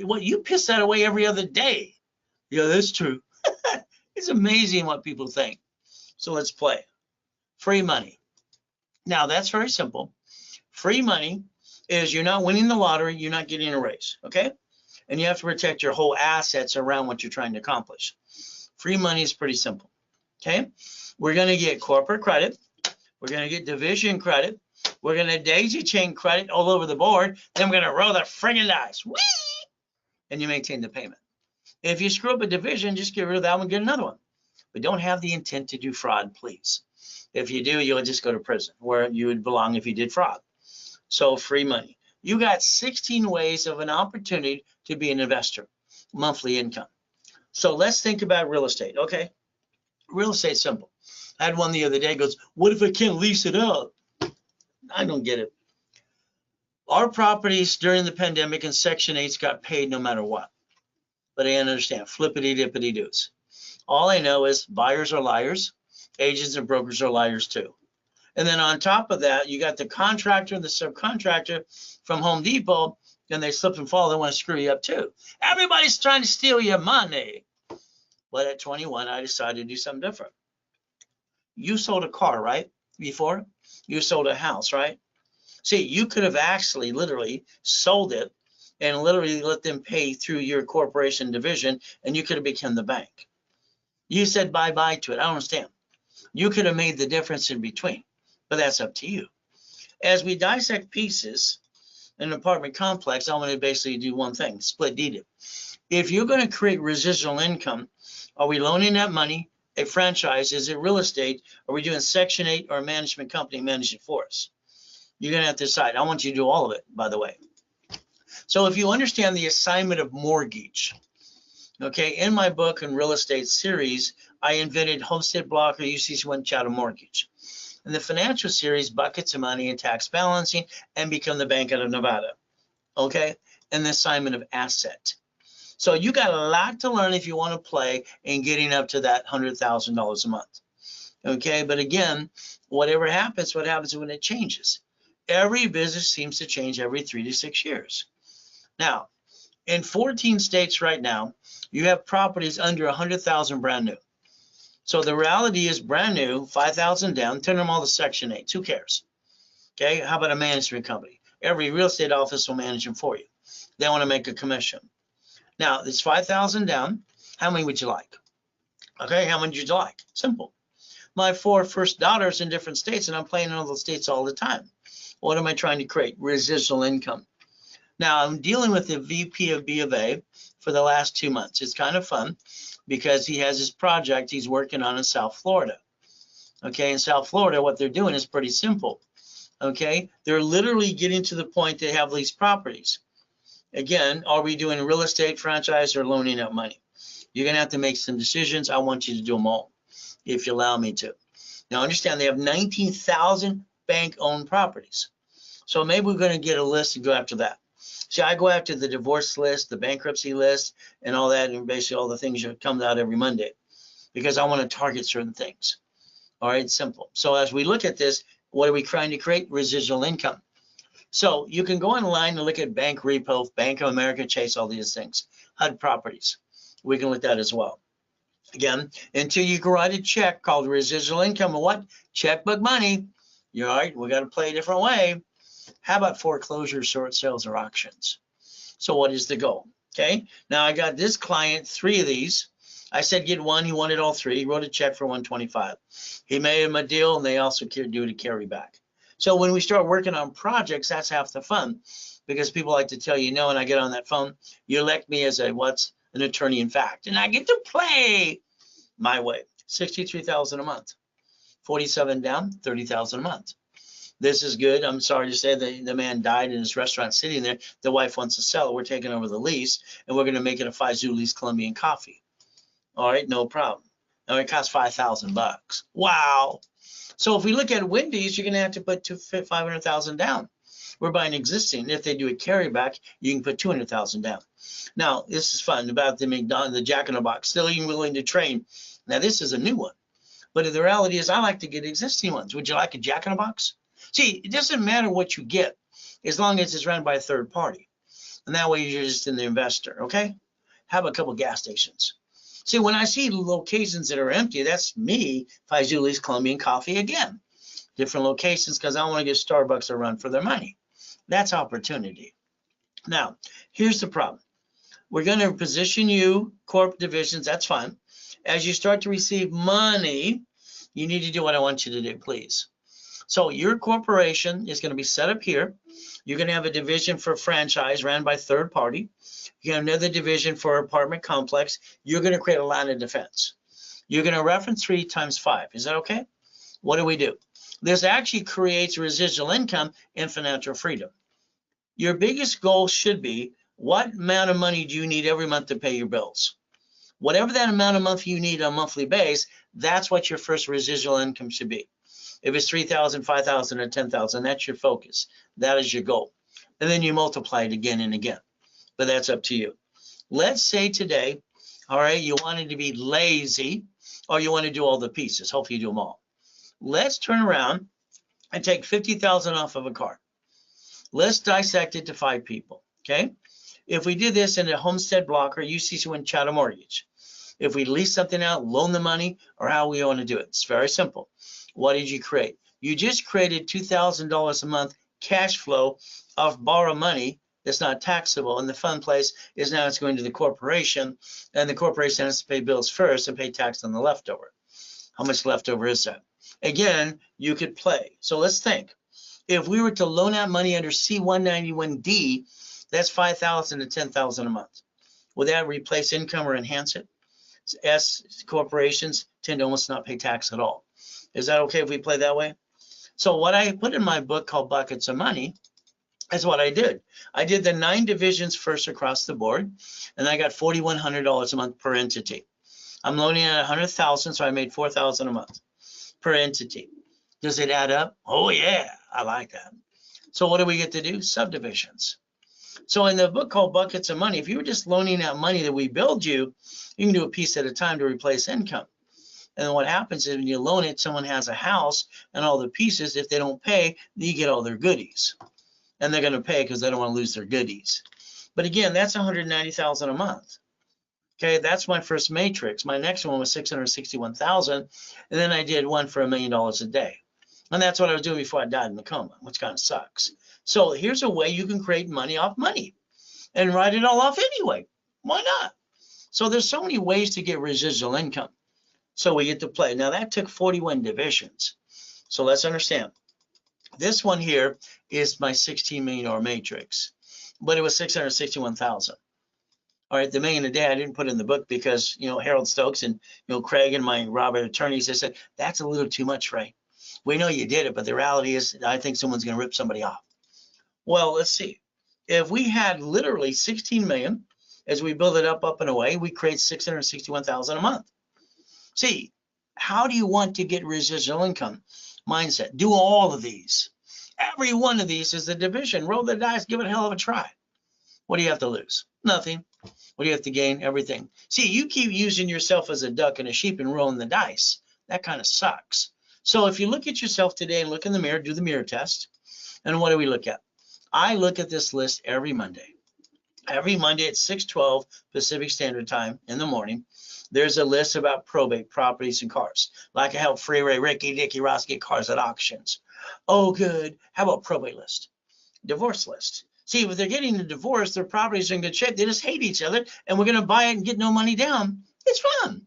Well, you piss that away every other day. Yeah, that's true. It's amazing what people think. So let's play. Free money. Now, that's very simple. Free money is you're not winning the lottery, you're not getting a raise, okay? And you have to protect your whole assets around what you're trying to accomplish. Free money is pretty simple, okay? We're going to get corporate credit. We're going to get division credit. We're going to daisy chain credit all over the board. Then we're going to roll the friggin' dice. Whee! And you maintain the payment. If you screw up a division, just get rid of that one, get another one. But don't have the intent to do fraud, please. If you do, you'll just go to prison, where you would belong if you did fraud. So free money. You got 16 ways of an opportunity to be an investor, monthly income. So let's think about real estate, okay? Real estate's simple. I had one the other day goes, what if I can't lease it out? I don't get it. Our properties during the pandemic and Section 8s got paid no matter what. But I understand, flippity-dippity-doos. All I know is buyers are liars, agents and brokers are liars too. And then on top of that, you got the contractor and the subcontractor from Home Depot, and they slip and fall, they want to screw you up too. Everybody's trying to steal your money. But at 21, I decided to do something different. You sold a car, right? Before? You sold a house, right? See, you could have actually literally sold it and literally let them pay through your corporation division, and you could have become the bank. You said bye-bye to it. I don't understand. You could have made the difference in between, but that's up to you. As we dissect pieces in an apartment complex, I'm going to basically do one thing, split deed it. If you're going to create residual income, are we loaning that money, a franchise, is it real estate, are we doing Section 8 or a management company managing for us? You're going to have to decide. I want you to do all of it, by the way. So if you understand the assignment of mortgage, okay, in my book and real estate series, I invented Homestead Block or UCC1 Chattel Mortgage. In the financial series, buckets of money and tax balancing and become the Bank out of Nevada, okay, and the assignment of asset. So you got a lot to learn if you want to play in getting up to that $100,000 a month, okay? But again, whatever happens, what happens when it changes? Every business seems to change every 3 to 6 years. Now, in 14 states right now, you have properties under 100,000 brand new. So the reality is brand new, 5,000 down, turn them all to Section 8. Who cares? Okay, how about a management company? Every real estate office will manage them for you. They want to make a commission. Now, it's 5,000 down. How many would you like? Okay, how many would you like? Simple. My 4 first daughters in different states, and I'm playing in all those states all the time. What am I trying to create? Residual income. Now, I'm dealing with the VP of B of A for the last 2 months. It's kind of fun because he has his project he's working on in South Florida. Okay, in South Florida, what they're doing is pretty simple. Okay, they're literally getting to the point they have these properties. Again, are we doing real estate franchise or loaning out money? You're going to have to make some decisions. I want you to do them all, if you allow me to. Now, understand they have 19,000 bank-owned properties. So maybe we're going to get a list and go after that. See, I go after the divorce list, the bankruptcy list, and all that, and basically all the things that come out every Monday, because I want to target certain things. All right, simple. So as we look at this, what are we trying to create? Residual income. So you can go online and look at Bank Repo, Bank of America, Chase, all these things, HUD properties. We can look at that as well. Again, until you can write a check called residual income or what? Checkbook money. You're all right, we got to play a different way. How about foreclosure, short sales, or auctions? So what is the goal? Okay, now I got this client 3 of these. I said get 1, he wanted all 3. He wrote a check for $125. He made him a deal, and they also do to carry back. So when we start working on projects, that's half the fun, because people like to tell you no, and I get on that phone, you elect me as an attorney in fact, and I get to play my way. 63,000 a month, 47 down, 30,000 a month. This is good. I'm sorry to say the man died in his restaurant sitting there. The wife wants to sell it. We're taking over the lease, and we're going to make it a Faizuli's Colombian coffee. All right, no problem. Now it costs $5,000. Wow. So if we look at Wendy's, you're going to have to put 500,000 down. We're buying existing. If they do a carryback, you can put 200,000 down. Now this is fun about the McDonald's, the Jack in the Box. Still even willing to train. Now this is a new one, but the reality is I like to get existing ones. Would you like a Jack in the Box? See, it doesn't matter what you get as long as it's run by a third party, and that way you're just in the investor. Okay, have a couple gas stations. See, when I see locations that are empty, that's me, Faizuli's Colombian Coffee again. Different locations because I want to give Starbucks a run for their money. That's opportunity. Now, here's the problem. We're going to position you, corp divisions, that's fine. As you start to receive money, you need to do what I want you to do, please. So your corporation is going to be set up here. You're going to have a division for franchise ran by third party. You have another division for apartment complex. You're going to create a line of defense. You're going to reference 3 times 5. Is that okay? What do? This actually creates residual income and financial freedom. Your biggest goal should be, what amount of money do you need every month to pay your bills? Whatever that amount of money you need on a monthly base, that's what your first residual income should be. If it's 3,000, 5,000, or 10,000, that's your focus. That is your goal. And then you multiply it again and again. But that's up to you. Let's say today, all right, you wanted to be lazy, or you want to do all the pieces. Hopefully you do them all. Let's turn around and take 50,000 off of a car. Let's dissect it to 5 people, okay? If we did this in a homestead block or UCC1 chattel mortgage, if we lease something out, loan the money, or how we want to do it, it's very simple. What did you create? You just created $2,000 a month cash flow of borrow money that's not taxable. And the fun place is now it's going to the corporation, and the corporation has to pay bills first and pay tax on the leftover. How much leftover is that? Again, you could play. So let's think. If we were to loan out money under C191D, that's $5,000 to $10,000 a month. Would that replace income or enhance it? S corporations tend to almost not pay tax at all. Is that okay if we play that way? So what I put in my book called Buckets of Money is what I did. I did the 9 divisions first across the board, and I got $4,100 a month per entity. I'm loaning at $100,000, so I made $4,000 a month per entity. Does it add up? Oh yeah, I like that. So what do we get to do? Subdivisions. So in the book called Buckets of Money, if you were just loaning out money that we build you, you can do a piece at a time to replace income. And then what happens is when you loan it, someone has a house and all the pieces. If they don't pay, you get all their goodies. And they're going to pay because they don't want to lose their goodies. But again, that's $190,000 a month. Okay, that's my first matrix. My next one was $661,000, and then I did one for $1 million a day. And that's what I was doing before I died in the coma, which kind of sucks. So here's a way you can create money off money and write it all off anyway. Why not? So there's so many ways to get residual income. So we get to play. Now that took 41 divisions. So let's understand. This one here is my $16 million matrix, but it was $661,000. All right, the million a day I didn't put in the book because, Harold Stokes and, Craig and my Robert attorneys, they said, that's a little too much, Ray. We know you did it, but the reality is I think someone's going to rip somebody off. Well, let's see. If we had literally 16 million, as we build it up and away, we create 661,000 a month. See, how do you want to get residual income? Mindset. Do all of these. Every one of these is a division. Roll the dice, give it a hell of a try. What do you have to lose? Nothing. What do you have to gain? Everything. See, you keep using yourself as a duck and a sheep and rolling the dice. That kind of sucks. So if you look at yourself today and look in the mirror, do the mirror test. And what do we look at? I look at this list every Monday. Every Monday at 6:12 Pacific Standard Time in the morning, there's a list about probate, properties, and cars. Like I help Freeway, Ricky, Dickie, Ross get cars at auctions. Oh, good. How about probate list? Divorce list. See, if they're getting a divorce, their properties are in good shape. They just hate each other, and we're going to buy it and get no money down. It's fun.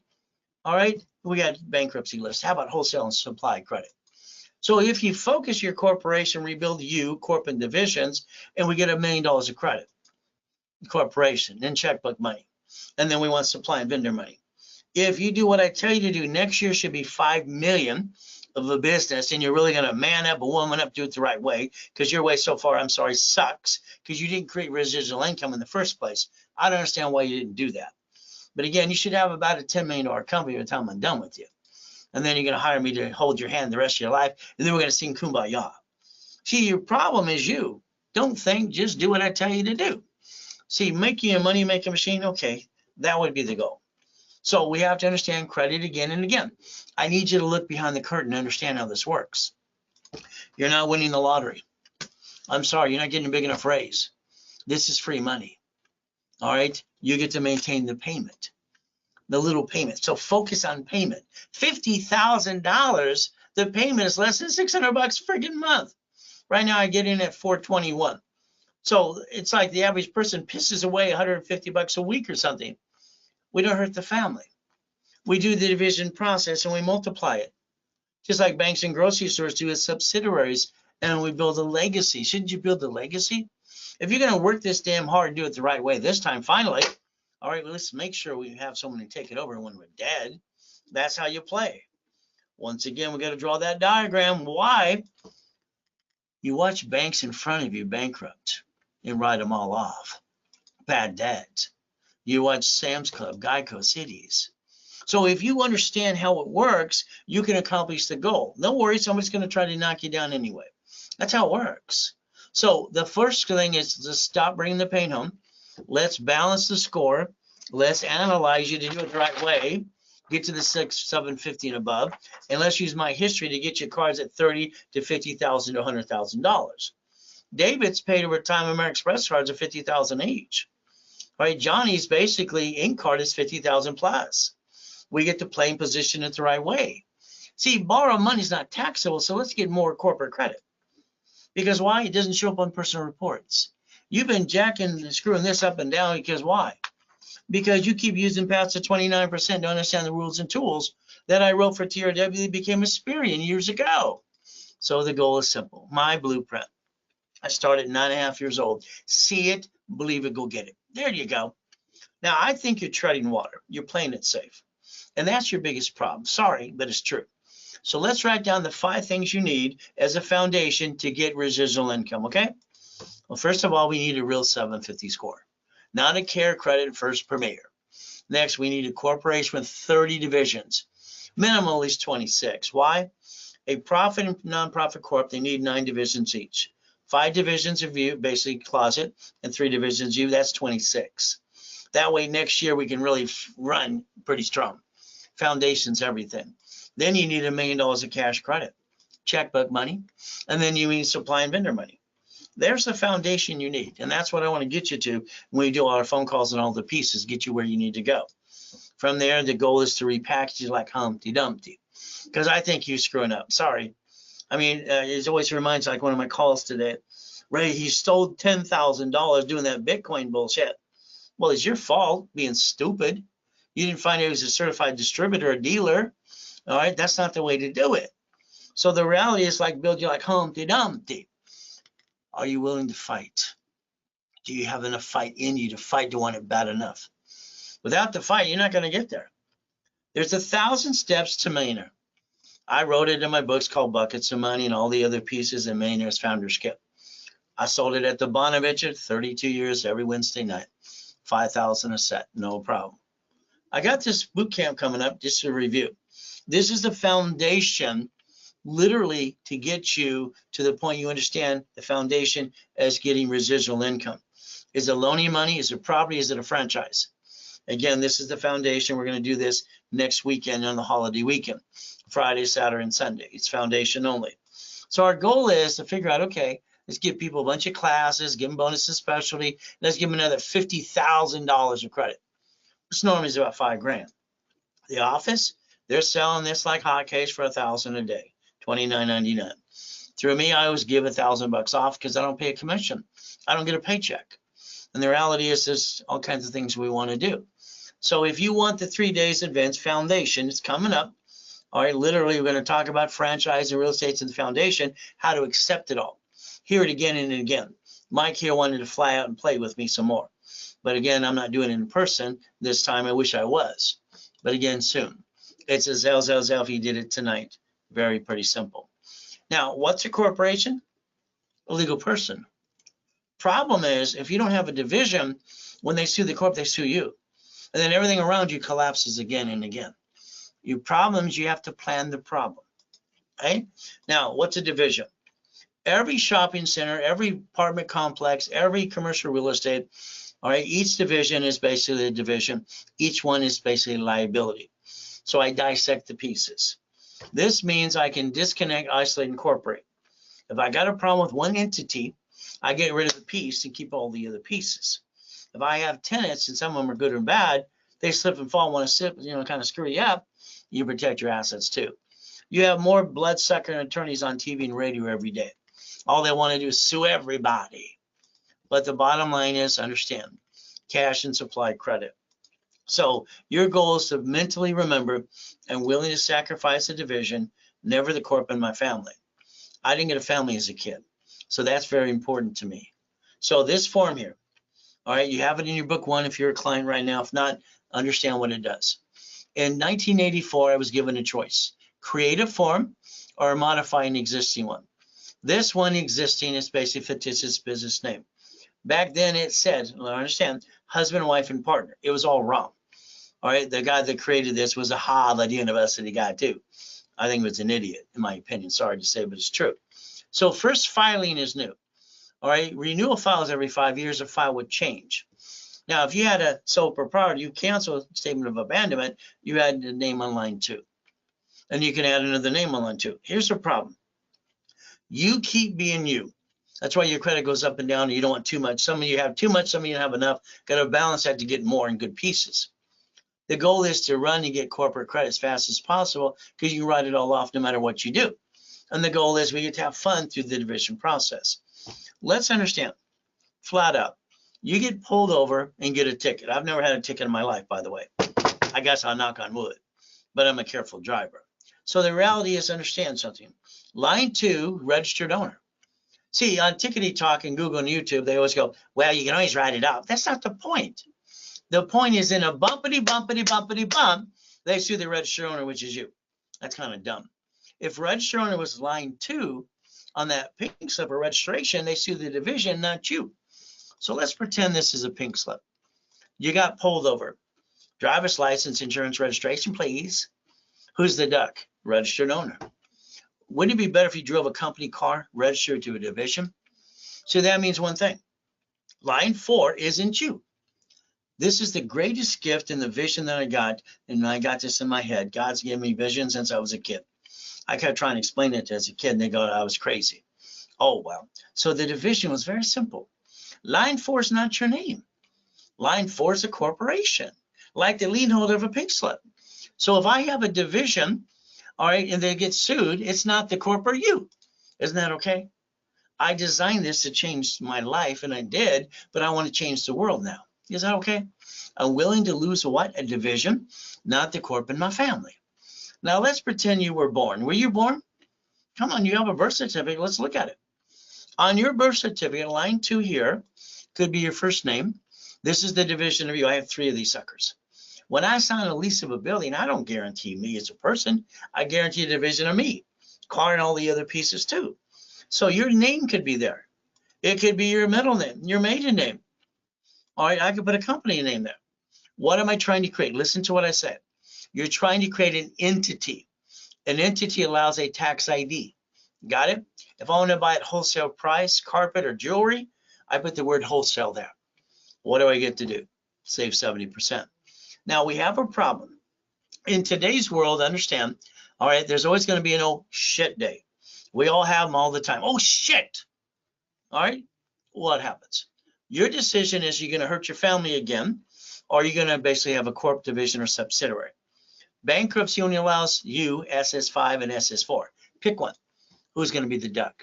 All right. We got bankruptcy list. How about wholesale and supply credit? So if you focus your corporation, rebuild you, corporate divisions, and we get $1 million of credit, corporation, then checkbook money. And then we want supply and vendor money. If you do what I tell you to do, next year should be 5 million of a business, and you're really going to man up, a woman up, do it the right way, because your way so far, I'm sorry, sucks, because you didn't create residual income in the first place. I don't understand why you didn't do that. But again, you should have about a $10 million company by the time I'm done with you. And then you're going to hire me to hold your hand the rest of your life, and then we're going to sing Kumbaya. See, your problem is you. Don't think, just do what I tell you to do. See, making a money-making machine, okay, that would be the goal. So we have to understand credit again and again. I need you to look behind the curtain and understand how this works. You're not winning the lottery. I'm sorry, you're not getting a big enough raise. This is free money. All right, you get to maintain the payment, the little payment. So focus on payment. $50,000, the payment is less than $600 a freaking month. Right now I get in at $421. So it's like the average person pisses away $150 a week or something. We don't hurt the family. We do the division process and we multiply it. Just like banks and grocery stores do as subsidiaries, and we build a legacy. Shouldn't you build a legacy? If you're going to work this damn hard and do it the right way this time, finally, all right, well, let's make sure we have someone to take it over when we're dead. That's how you play. Once again, we got to draw that diagram. Why? You watch banks in front of you bankrupt and write them all off. Bad debt. You watch Sam's Club, Geico, Cities. So if you understand how it works, you can accomplish the goal. Don't worry, somebody's going to try to knock you down anyway. That's how it works. So the first thing is to stop bringing the pain home. Let's balance the score. Let's analyze you to do it the right way. Get to the 6, 750 and above. And let's use my history to get you cards at $30,000 to $50,000 to $100,000. David's paid over time American Express cards of $50,000 each. All right, Johnny's basically in card is 50,000 plus. We get to play and position it the right way. See, borrow money is not taxable, so let's get more corporate credit. Because why? It doesn't show up on personal reports. You've been jacking and screwing this up and down because why? Because you keep using past the 29% to understand the rules and tools that I wrote for TRW that became Experian years ago. So the goal is simple. My blueprint. I started at 9.5 years old. See it, believe it, go get it. There you go. Now, I think you're treading water. You're playing it safe. And that's your biggest problem. Sorry, but it's true. So let's write down the 5 things you need as a foundation to get residual income, okay? Well, first of all, we need a real 750 score. Not a care credit first premier. Next, we need a corporation with 30 divisions. Minimum at least 26. Why? A profit and nonprofit corp, they need 9 divisions each. 5 divisions of you, basically closet, and 3 divisions of you, that's 26. That way next year we can really run pretty strong. Foundation's everything. Then you need $1 million of cash credit, checkbook money, and then you need supply and vendor money. There's the foundation you need, and that's what I want to get you to when we do all our phone calls and all the pieces, get you where you need to go. From there, the goal is to repackage you like Humpty Dumpty, because I think you're screwing up. Sorry. I mean, it always reminds like one of my calls today. Ray, he stole $10,000 doing that Bitcoin bullshit. Well, it's your fault being stupid. You didn't find out he was a certified distributor or dealer. All right, that's not the way to do it. So the reality is like build you like Humpty Dumpty. Are you willing to fight? Do you have enough fight in you to fight to want it bad enough? Without the fight, you're not going to get there. There's 1,000 steps to millionaire. I wrote it in my books called Buckets of Money and all the other pieces in Millionaire's Founder's Kit. I sold it at the Bonavitcher, 32 years every Wednesday night. 5,000 a set, no problem. I got this boot camp coming up just to review. This is the foundation literally to get you to the point you understand the foundation as getting residual income. Is it loaning money? Is it property? Is it a franchise? Again, this is the foundation. We're going to do this next weekend on the holiday weekend, Friday, Saturday, and Sunday. It's foundation only. So our goal is to figure out, okay, let's give people a bunch of classes, give them bonuses, specialty. Let's give them another $50,000 of credit. This normally is about $5,000. The office, they're selling this like hotcakes for $1,000 a day, $29.99. Through me, I always give $1,000 off because I don't pay a commission. I don't get a paycheck. And the reality is there's all kinds of things we want to do. So if you want the 3 days advanced foundation, it's coming up All right, literally, we're going to talk about franchise and real estate and the foundation, how to accept it all. Hear it again and again. Mike here wanted to fly out and play with me some more. But again, I'm not doing it in person this time. I wish I was. But again, soon. It's a Zell. He did it tonight. Very pretty simple. Now, what's a corporation? A legal person. Problem is, if you don't have a division, when they sue the corp, they sue you. And then everything around you collapses again and again. Your problems, you have to plan the problem. Okay? Now, what's a division? Every shopping center, every apartment complex, every commercial real estate, all right, each division is basically a division. Each one is basically a liability. So I dissect the pieces. This means I can disconnect, isolate, and incorporate. If I got a problem with one entity, I get rid of the piece and keep all the other pieces. If I have tenants and some of them are good or bad, they slip and fall, want to slip, kind of screw you up, you protect your assets too. You have more bloodsucker attorneys on TV and radio every day. All they want to do is sue everybody. But the bottom line is, understand, cash and supply credit. So your goal is to mentally remember and willing to sacrifice a division, never the corp in my family. I didn't get a family as a kid, so that's very important to me. So this form here, all right, you have it in your book one if you're a client right now. If not, understand what it does. In 1984, I was given a choice: create a form or modify an existing one. This one existing is basically fictitious business name. Back then it said, I understand, husband, wife, and partner. It was all wrong. All right, the guy that created this was a Harvard University guy too. I think he was an idiot, in my opinion. Sorry to say, but it's true. So first filing is new. All right, renewal files every 5 years, a file would change. Now, if you had a sole proprietor, you cancel a statement of abandonment, you add the name on line 2. And you can add another name on line 2. Here's the problem. You keep being you. That's why your credit goes up and down and you don't want too much. Some of you have too much, some of you have enough. Got to balance that to get more in good pieces. The goal is to run and get corporate credit as fast as possible because you can write it all off no matter what you do. And the goal is we get to have fun through the division process. Let's understand, flat out, you get pulled over and get a ticket. I've never had a ticket in my life, by the way. I guess I'll knock on wood, but I'm a careful driver. So the reality is, understand something. Line 2, registered owner. See, on Tickety Talk and Google and YouTube, they always go, well, you can always write it up. That's not the point. The point is in a bumpity bump, they sue the registered owner, which is you. That's kind of dumb. If registered owner was line 2 on that pink slip of registration, they sue the division, not you. So let's pretend this is a pink slip. You got pulled over. Driver's license, insurance, registration, please. Who's the duck? Registered owner. Wouldn't it be better if you drove a company car registered to a division? So that means one thing. Line 4 isn't you. This is the greatest gift in the vision that I got, and I got this in my head. God's given me vision since I was a kid. I kept trying to explain it as a kid, and they go, I was crazy. Oh, well. So the division was very simple. Line 4 is not your name. Line 4 is a corporation, like the lien holder of a pink slip. So if I have a division, all right, and they get sued, it's not the corp or you. Isn't that okay? I designed this to change my life, and I did, but I want to change the world now. Is that okay? I'm willing to lose what? A division, not the corp in my family. Now let's pretend you were born. Were you born? Come on, you have a birth certificate. Let's look at it. On your birth certificate, line 2 here could be your first name. This is the division of you. I have 3 of these suckers. When I sign a lease of a building, I don't guarantee me as a person. I guarantee a division of me, car and all the other pieces too. So your name could be there. It could be your middle name, your maiden name. All right, I could put a company name there. What am I trying to create? Listen to what I said. You're trying to create an entity. An entity allows a tax ID. Got it? If I want to buy at wholesale price, carpet or jewelry, I put the word wholesale there. What do I get to do? Save 70%. Now we have a problem. In today's world, understand, all right, there's always going to be an oh shit day. We all have them all the time. Oh shit. All right, what happens? Your decision is you're going to hurt your family again, or you're going to basically have a corp division or subsidiary. Bankruptcy only allows you SS5 and SS4. Pick one. Who's going to be the duck?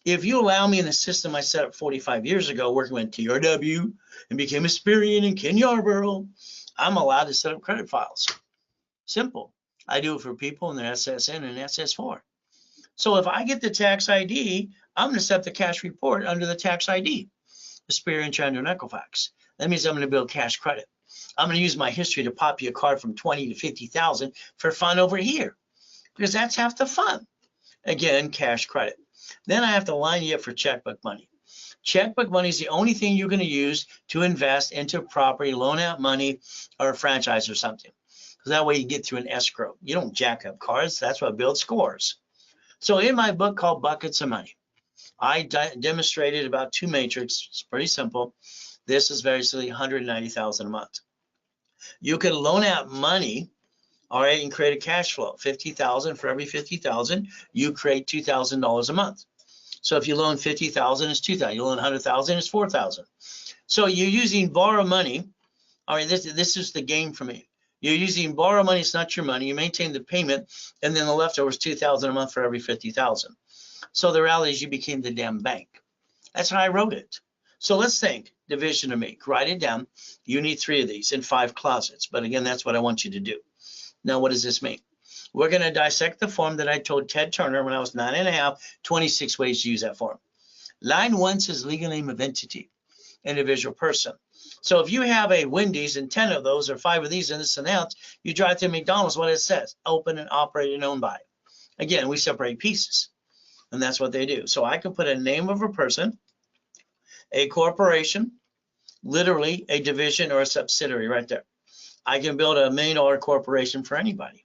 If you allow me in the system I set up 45 years ago, working with TRW and became a Experian in Ken Yarborough, I'm allowed to set up credit files. Simple. I do it for people in their SSN and SS4. So if I get the tax ID, I'm going to set the cash report under the tax ID, experiential and Equifax. That means I'm going to build cash credit. I'm going to use my history to pop you a card from 20 to 50,000 for fun over here, because that's half the fun. Again, cash credit. Then I have to line you up for checkbook money. Checkbook money is the only thing you're going to use to invest into property, loan out money, or a franchise or something. Because that way you get through an escrow. You don't jack up cards. That's what builds scores. So in my book called Buckets of Money, I demonstrated about two matrices. It's pretty simple. This is basically 190,000 a month. You can loan out money, all right, and create a cash flow. 50,000 for every 50,000, you create $2,000 a month. So if you loan 50,000, it's 2,000. You loan 100,000, it's 4,000. So you're using borrow money. All right, this is the game for me. You're using borrow money. It's not your money. You maintain the payment, and then the leftover is 2,000 a month for every 50,000. So the reality is you became the damn bank. That's how I wrote it. So let's think, division of make. Write it down. You need 3 of these in 5 closets. But again, that's what I want you to do. Now, what does this mean? We're going to dissect the form that I told Ted Turner when I was 9.5, 26 ways to use that form. Line 1 says legal name of entity, individual person. So if you have a Wendy's and 10 of those or 5 of these and this and that, you drive through McDonald's, what it says, open and operated and owned by. Again, we separate pieces, and that's what they do. So I can put a name of a person, a corporation, literally a division or a subsidiary right there. I can build a $1 million corporation for anybody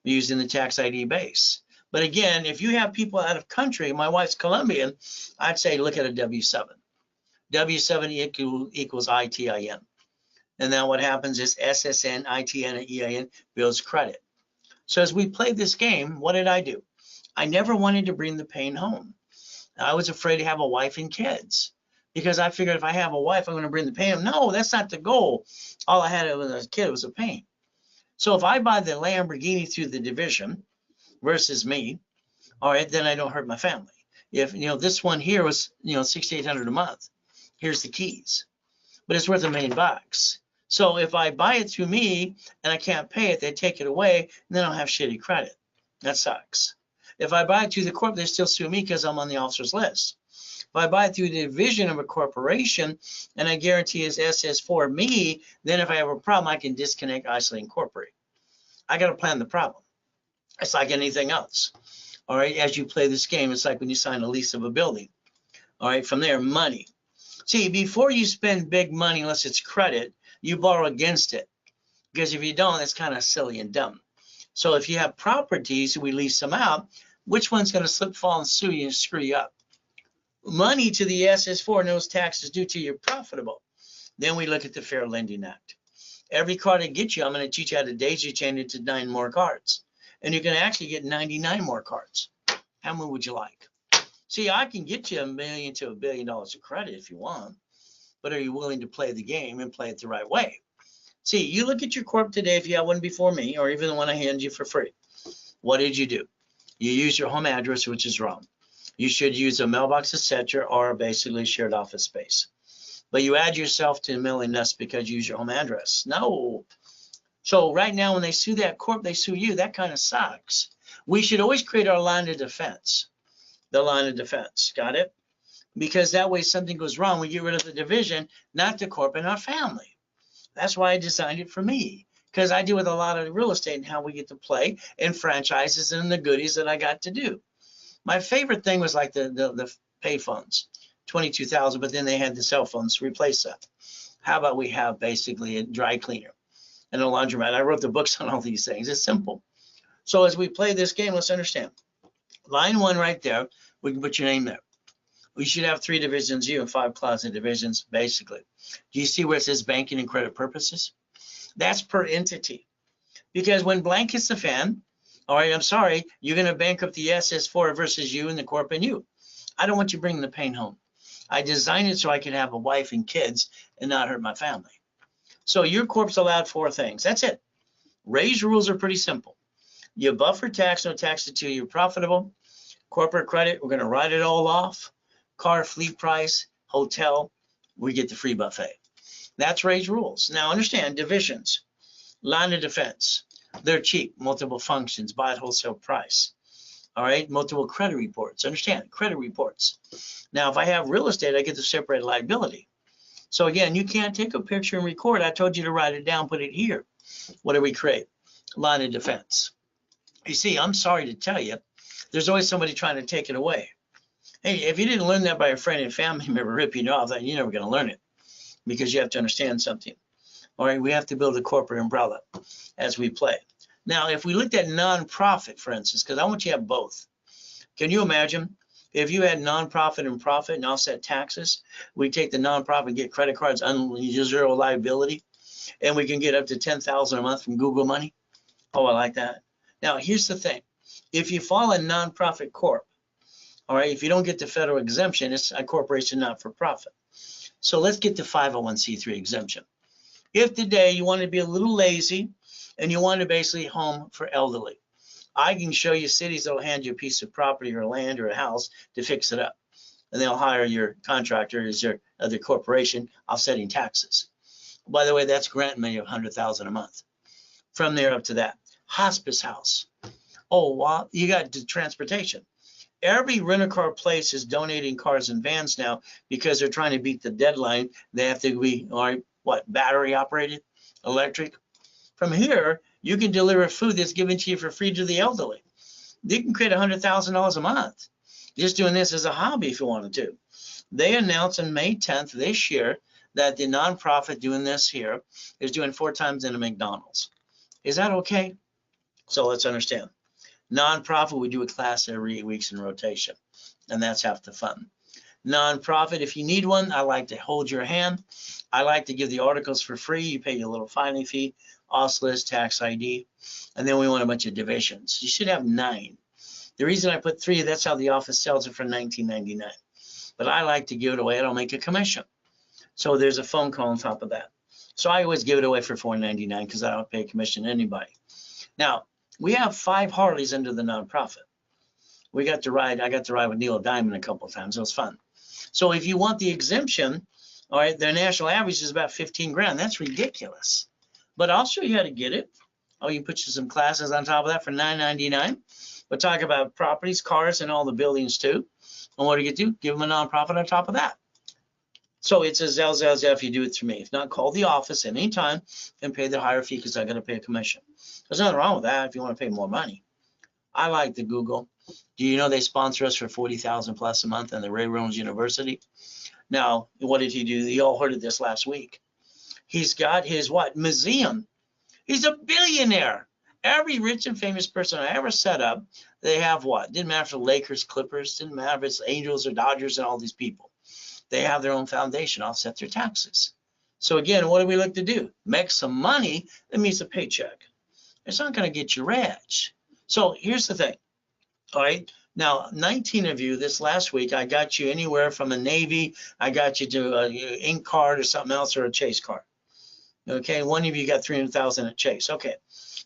using the tax ID base. But again, if you have people out of country, my wife's Colombian, I'd say look at a W7. W7 equals ITIN. And then what happens is SSN, ITN, and EIN builds credit. So as we played this game, what did I do? I never wanted to bring the pain home. I was afraid to have a wife and kids, because I figured if I have a wife, I'm going to bring the pain home. No, that's not the goal. All I had when I was a kid was a pain. So if I buy the Lamborghini through the division versus me, all right, then I don't hurt my family. If, this one here was, $6,800 a month, here's the keys, but it's worth $1 million. So if I buy it through me and I can't pay it, they take it away, and then I'll have shitty credit. That sucks. If I buy it through the corp, they still sue me because I'm on the officer's list. If I buy it through the division of a corporation and I guarantee it's SS4 me, then if I have a problem, I can disconnect, isolate, incorporate. I got to plan the problem. It's like anything else. All right, as you play this game, it's like when you sign a lease of a building. All right, from there, money. See, before you spend big money, unless it's credit, you borrow against it. Because if you don't, it's kind of silly and dumb. So if you have properties, we lease them out, which one's going to slip, fall, and sue you and screw you up? Money to the SS4 and those taxes due to you're profitable. Then we look at the Fair Lending Act. Every card I get you, I'm going to teach you how to daisy chain it to 9 more cards. And you can actually get 99 more cards. How many would you like? See, I can get you $1 million to $1 billion of credit if you want, but are you willing to play the game and play it the right way? See, you look at your corp today, if you have one before me, or even the one I handed you for free. What did you do? You use your home address, which is wrong. You should use a mailbox, etc., or basically shared office space. But you add yourself to a mailing list because you use your home address. No. So right now, when they sue that corp, they sue you. That kind of sucks. We should always create our line of defense. The line of defense. Got it? Because that way, something goes wrong, we get rid of the division, not the corp and our family. That's why I designed it for me, because I deal with a lot of real estate and how we get to play and franchises and the goodies that I got to do. My favorite thing was like the pay phones, 22,000, but then they had the cell phones to replace that. How about we have basically a dry cleaner and a laundromat? I wrote the books on all these things. It's simple. So as we play this game, let's understand. Line 1 right there, we can put your name there. We should have 3 divisions, you and 5 closet divisions, basically. Do you see where it says banking and credit purposes? That's per entity. Because when blank hits the fan, all right, I'm sorry, you're going to bankrupt the SS4 versus you and the corp and you. I don't want you bringing the pain home. I designed it so I could have a wife and kids and not hurt my family. So your corp's allowed 4 things. That's it. Raise rules are pretty simple. You buffer tax, no tax until you're profitable. Corporate credit, we're going to write it all off. Car, fleet price, hotel, we get the free buffet. That's raise rules. Now understand divisions, line of defense. They're cheap, multiple functions, buy at wholesale price. All right, multiple credit reports. Understand, credit reports. Now, if I have real estate, I get to separate liability. So again, you can't take a picture and record. I told you to write it down, put it here. What do we create? Line of defense. You see, I'm sorry to tell you, there's always somebody trying to take it away. Hey, if you didn't learn that by a friend and family member ripping you off, then you're never going to learn it, because you have to understand something. All right, we have to build a corporate umbrella as we play. Now, if we looked at nonprofit, for instance, because I want you to have both. Can you imagine if you had nonprofit and profit and offset taxes? We take the nonprofit and get credit cards, zero liability, and we can get up to $10,000 a month from Google money. Oh, I like that. Now, here's the thing. If you fall a nonprofit corp, all right, if you don't get the federal exemption, it's a corporation not for profit. So let's get the 501c3 exemption. If today you want to be a little lazy and you want to basically home for elderly, I can show you cities that will hand you a piece of property or land or a house to fix it up. And they'll hire your contractor as your other corporation offsetting taxes. By the way, that's grant money of $100,000 a month. From there up to that. Hospice house. Oh, wow, you got transportation. Every rent-a-car place is donating cars and vans now because they're trying to beat the deadline. They have to be, battery operated, electric. From here, you can deliver food that's given to you for free to the elderly. You can create $100,000 a month just doing this as a hobby if you wanted to. They announced on May 10th this year that the nonprofit doing this here is doing 4 times in a McDonald's. Is that okay? So let's understand. Nonprofit, we do a class every 8 weeks in rotation, and that's half the fun. Nonprofit, if you need one, I like to hold your hand. I like to give the articles for free. You pay your little filing fee, OS list, tax ID, and then we want a bunch of divisions. You should have 9. The reason I put 3, that's how the office sells it for $19.99. But I like to give it away. I don't make a commission. So there's a phone call on top of that. So I always give it away for $4.99 because I don't pay a commission to anybody. Now, we have 5 Harleys under the nonprofit. I got to ride with Neil Diamond a couple of times. It was fun. So if you want the exemption, all right, their national average is about 15 grand. That's ridiculous. But I'll show you how to get it. Oh, you put you some classes on top of that for $9.99. We'll talk about properties, cars, and all the buildings too. And what do you do? Give them a nonprofit on top of that. So it's a Zell if you do it through me. If not, call the office at any time and pay the higher fee because I got to pay a commission. There's nothing wrong with that if you want to pay more money. I like the Google. Do you know they sponsor us for $40,000 plus a month in the Ray Rollins University? Now, what did he do? You all heard of this last week. He's got his museum. He's a billionaire. Every rich and famous person I ever set up, they have what? Didn't matter if it's Lakers, Clippers, didn't matter if it's Angels or Dodgers and all these people. They have their own foundation, offset their taxes. So again, what do we look to do? Make some money. That means a paycheck. It's not going to get you rich. So here's the thing. All right. Now, 19 of you this last week, I got you anywhere from a Navy. I got you to an Ink card or something else or a Chase card. Okay. One of you got 300,000 at Chase. Okay.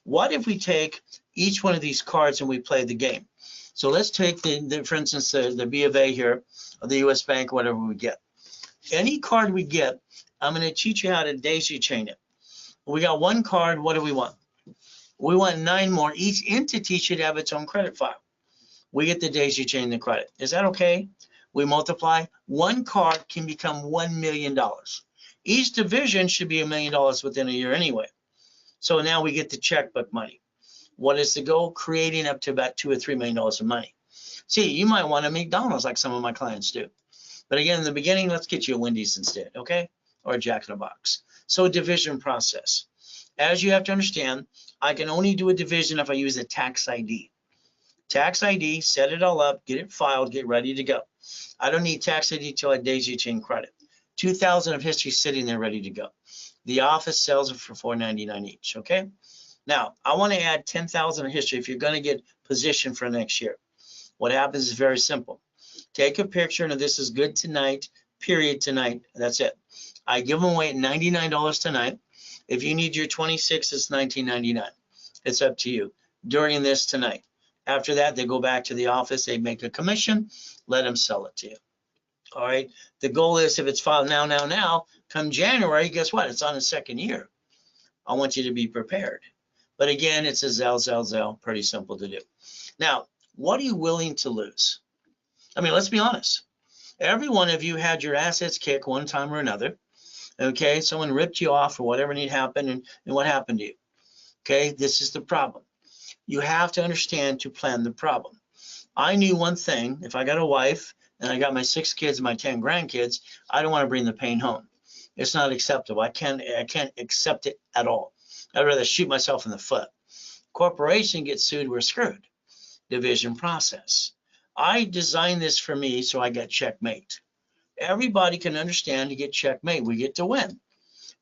What if we take each one of these cards and we play the game? So let's take for instance, the B of A here, or the US Bank, whatever we get. Any card we get, I'm going to teach you how to daisy chain it. We got 1 card. What do we want? We want 9 more. Each entity should have its own credit file. We get the daisy chain the credit. Is that okay? We multiply. 1 card can become $1 million. Each division should be $1 million within a year anyway. So now we get the checkbook money. What is the goal? Creating up to about $2 or $3 million of money. See, you might want a McDonald's like some of my clients do. But again, in the beginning, let's get you a Wendy's instead, okay? Or a Jack in the Box. So division process. As you have to understand, I can only do a division if I use a tax ID. Tax ID, set it all up, get it filed, get ready to go. I don't need tax ID till I daisy chain credit. 2,000 of history sitting there ready to go. The office sells it for $4.99 each, okay? Now, I want to add 10,000 of history if you're going to get positioned for next year. What happens is very simple. Take a picture, and this is good tonight, period tonight. That's it. I give them away at $99 tonight. If you need your 26, it's $19.99. It's up to you during this tonight. After that, they go back to the office. They make a commission. Let them sell it to you. All right. The goal is if it's filed now, come January, guess what? It's on the 2nd year. I want you to be prepared. But again, it's a Zell, pretty simple to do. Now, what are you willing to lose? I mean, let's be honest. Every one of you had your assets kicked one time or another. Okay, someone ripped you off or whatever need happen, and what happened to you? Okay, this is the problem. You have to understand to plan the problem. I knew one thing: if I got a wife and I got my 6 kids and my 10 grandkids, I don't want to bring the pain home. It's not acceptable. I can't accept it at all. I'd rather shoot myself in the foot. Corporation gets sued, we're screwed. Division process. I designed this for me so I get checkmate. Everybody can understand to get checkmate. We get to win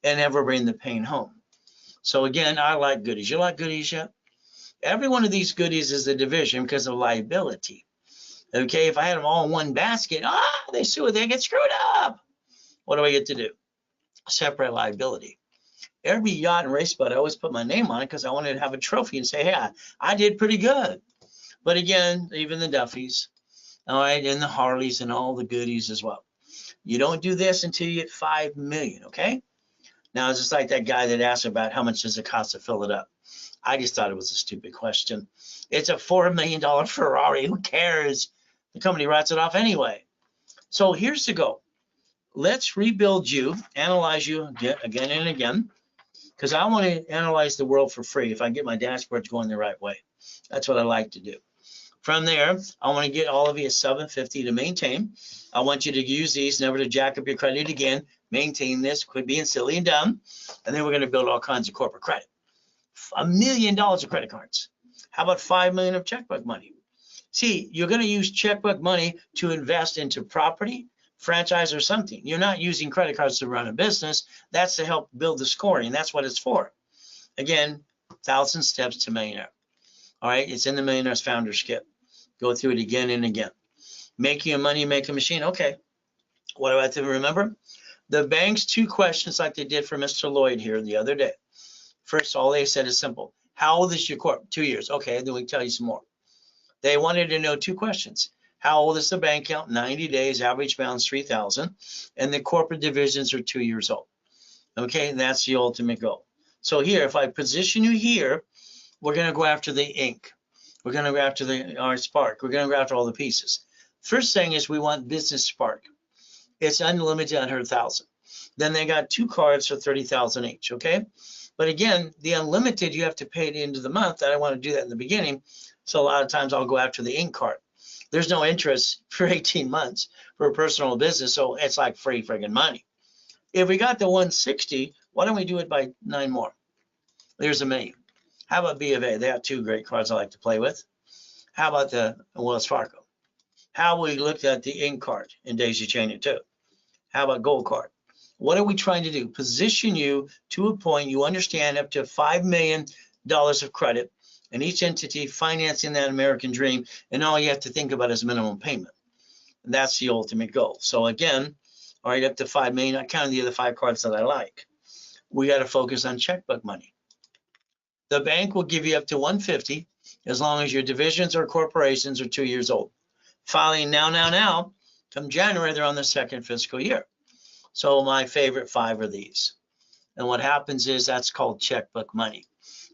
and never bring the pain home. So again, I like goodies. You like goodies yet? Every one of these goodies is a division because of liability. Okay, if I had them all in one basket, they sue it, they get screwed up. What do I get to do? Separate liability. Every yacht and race boat, I always put my name on it because I wanted to have a trophy and say, hey, I did pretty good. But again, even the Duffys, all right, and the Harleys and all the goodies as well. You don't do this until you get 5 million, okay? Now, it's just like that guy that asked about how much does it cost to fill it up. I just thought it was a stupid question. It's a $4 million Ferrari. Who cares? The company writes it off anyway. So here's the goal. Let's rebuild you, analyze you again and again, because I want to analyze the world for free if I get my dashboards going the right way. That's what I like to do. From there, I want to get all of you a 750 to maintain. I want you to use these, never to jack up your credit again. Maintain this, quit being silly and dumb. And then we're going to build all kinds of corporate credit. $1 million of credit cards. How about 5 million of checkbook money? See, you're going to use checkbook money to invest into property, franchise, or something. You're not using credit cards to run a business. That's to help build the scoring. That's what it's for. Again, 1,000 steps to millionaire. All right, it's in the Millionaire's Founders Kit. Go through it again and again. Making a money making machine. Okay, what do I have to remember? The bank's 2 questions like they did for Mr. Lloyd here the other day. First, all they said is simple. How old is your corp? 2 years. Okay, then we can tell you some more. They wanted to know 2 questions. How old is the bank account? 90 days, average balance 3,000, and the corporate divisions are 2 years old. Okay, that's the ultimate goal. So here, if I position you here, we're going to go after the ink. We're going to go after our spark. We're going to go after all the pieces. First thing is we want business spark. It's unlimited, 100,000. Then they got 2 cards for 30,000 each. Okay, but again, the unlimited you have to pay it into the month. I don't want to do that in the beginning, so a lot of times I'll go after the ink card. There's no interest for 18 months for a personal business, so it's like free friggin' money. If we got the 160, why don't we do it by 9 more? There's $1 million. How about B of A? They have 2 great cards I like to play with. How about the Wells Fargo? How we looked at the ink card in Daisy Chain 2. How about gold card? What are we trying to do? Position you to a point you understand up to $5 million of credit, and each entity financing that American dream, and all you have to think about is minimum payment. And that's the ultimate goal. So again, all right, up to 5 million. I counted the other 5 cards that I like. We got to focus on checkbook money. The bank will give you up to 150 as long as your divisions or corporations are 2 years old. Filing now, come January, they're on the 2nd fiscal year. So my favorite 5 are these. And what happens is that's called checkbook money.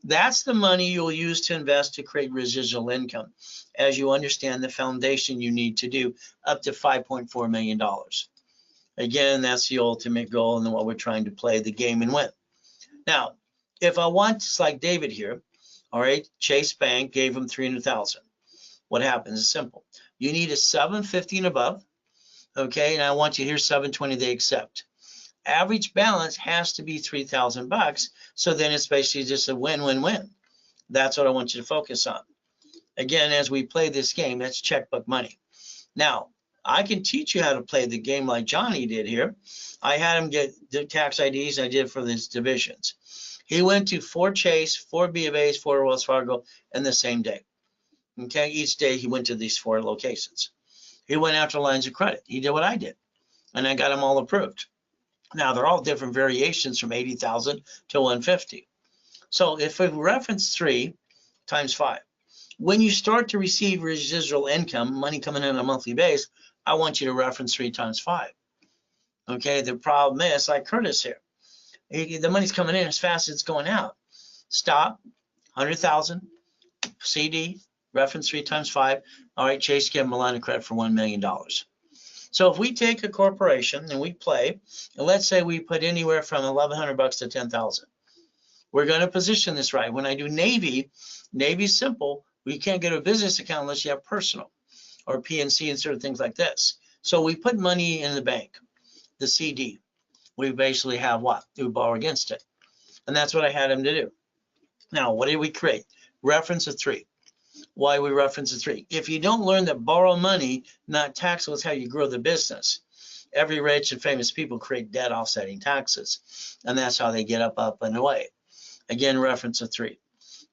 That's the money you'll use to invest to create residual income as you understand the foundation you need to do up to $5.4 million. Again, that's the ultimate goal and what we're trying to play the game and win. Now, if I want, just like David here, all right, Chase Bank gave him 300,000. What happens is simple. You need a 750 and above, okay, and I want you here 720 they accept. Average balance has to be 3,000 bucks, so then it's basically just a win-win-win. That's what I want you to focus on. Again, as we play this game, that's checkbook money. Now, I can teach you how to play the game like Johnny did here. I had him get the tax IDs I did for these divisions. He went to 4 Chase, 4 B of A's, 4 Wells Fargo in the same day. Okay, each day he went to these 4 locations. He went after lines of credit. He did what I did, and I got them all approved. Now, they're all different variations from 80,000 to 150. So if we reference 3 times 5, when you start to receive residual income, money coming in on a monthly base, I want you to reference 3 times 5. Okay, the problem is, like Curtis here, the money's coming in as fast as it's going out. Stop, 100,000 CD, reference 3 times 5. All right, Chase, give them a line of credit for $1 million. So if we take a corporation and we play, and let's say we put anywhere from $1,100 to $10,000, we're going to position this right. When I do Navy, Navy's simple. We can't get a business account unless you have personal or PNC and certain things like this. So we put money in the bank, the CD. We basically have what? We borrow against it. And that's what I had him to do. Now, what did we create? Reference of 3. Why we reference a 3? If you don't learn that borrow money, not taxable, is how you grow the business. Every rich and famous people create debt offsetting taxes. And that's how they get up and away. Again, reference of 3.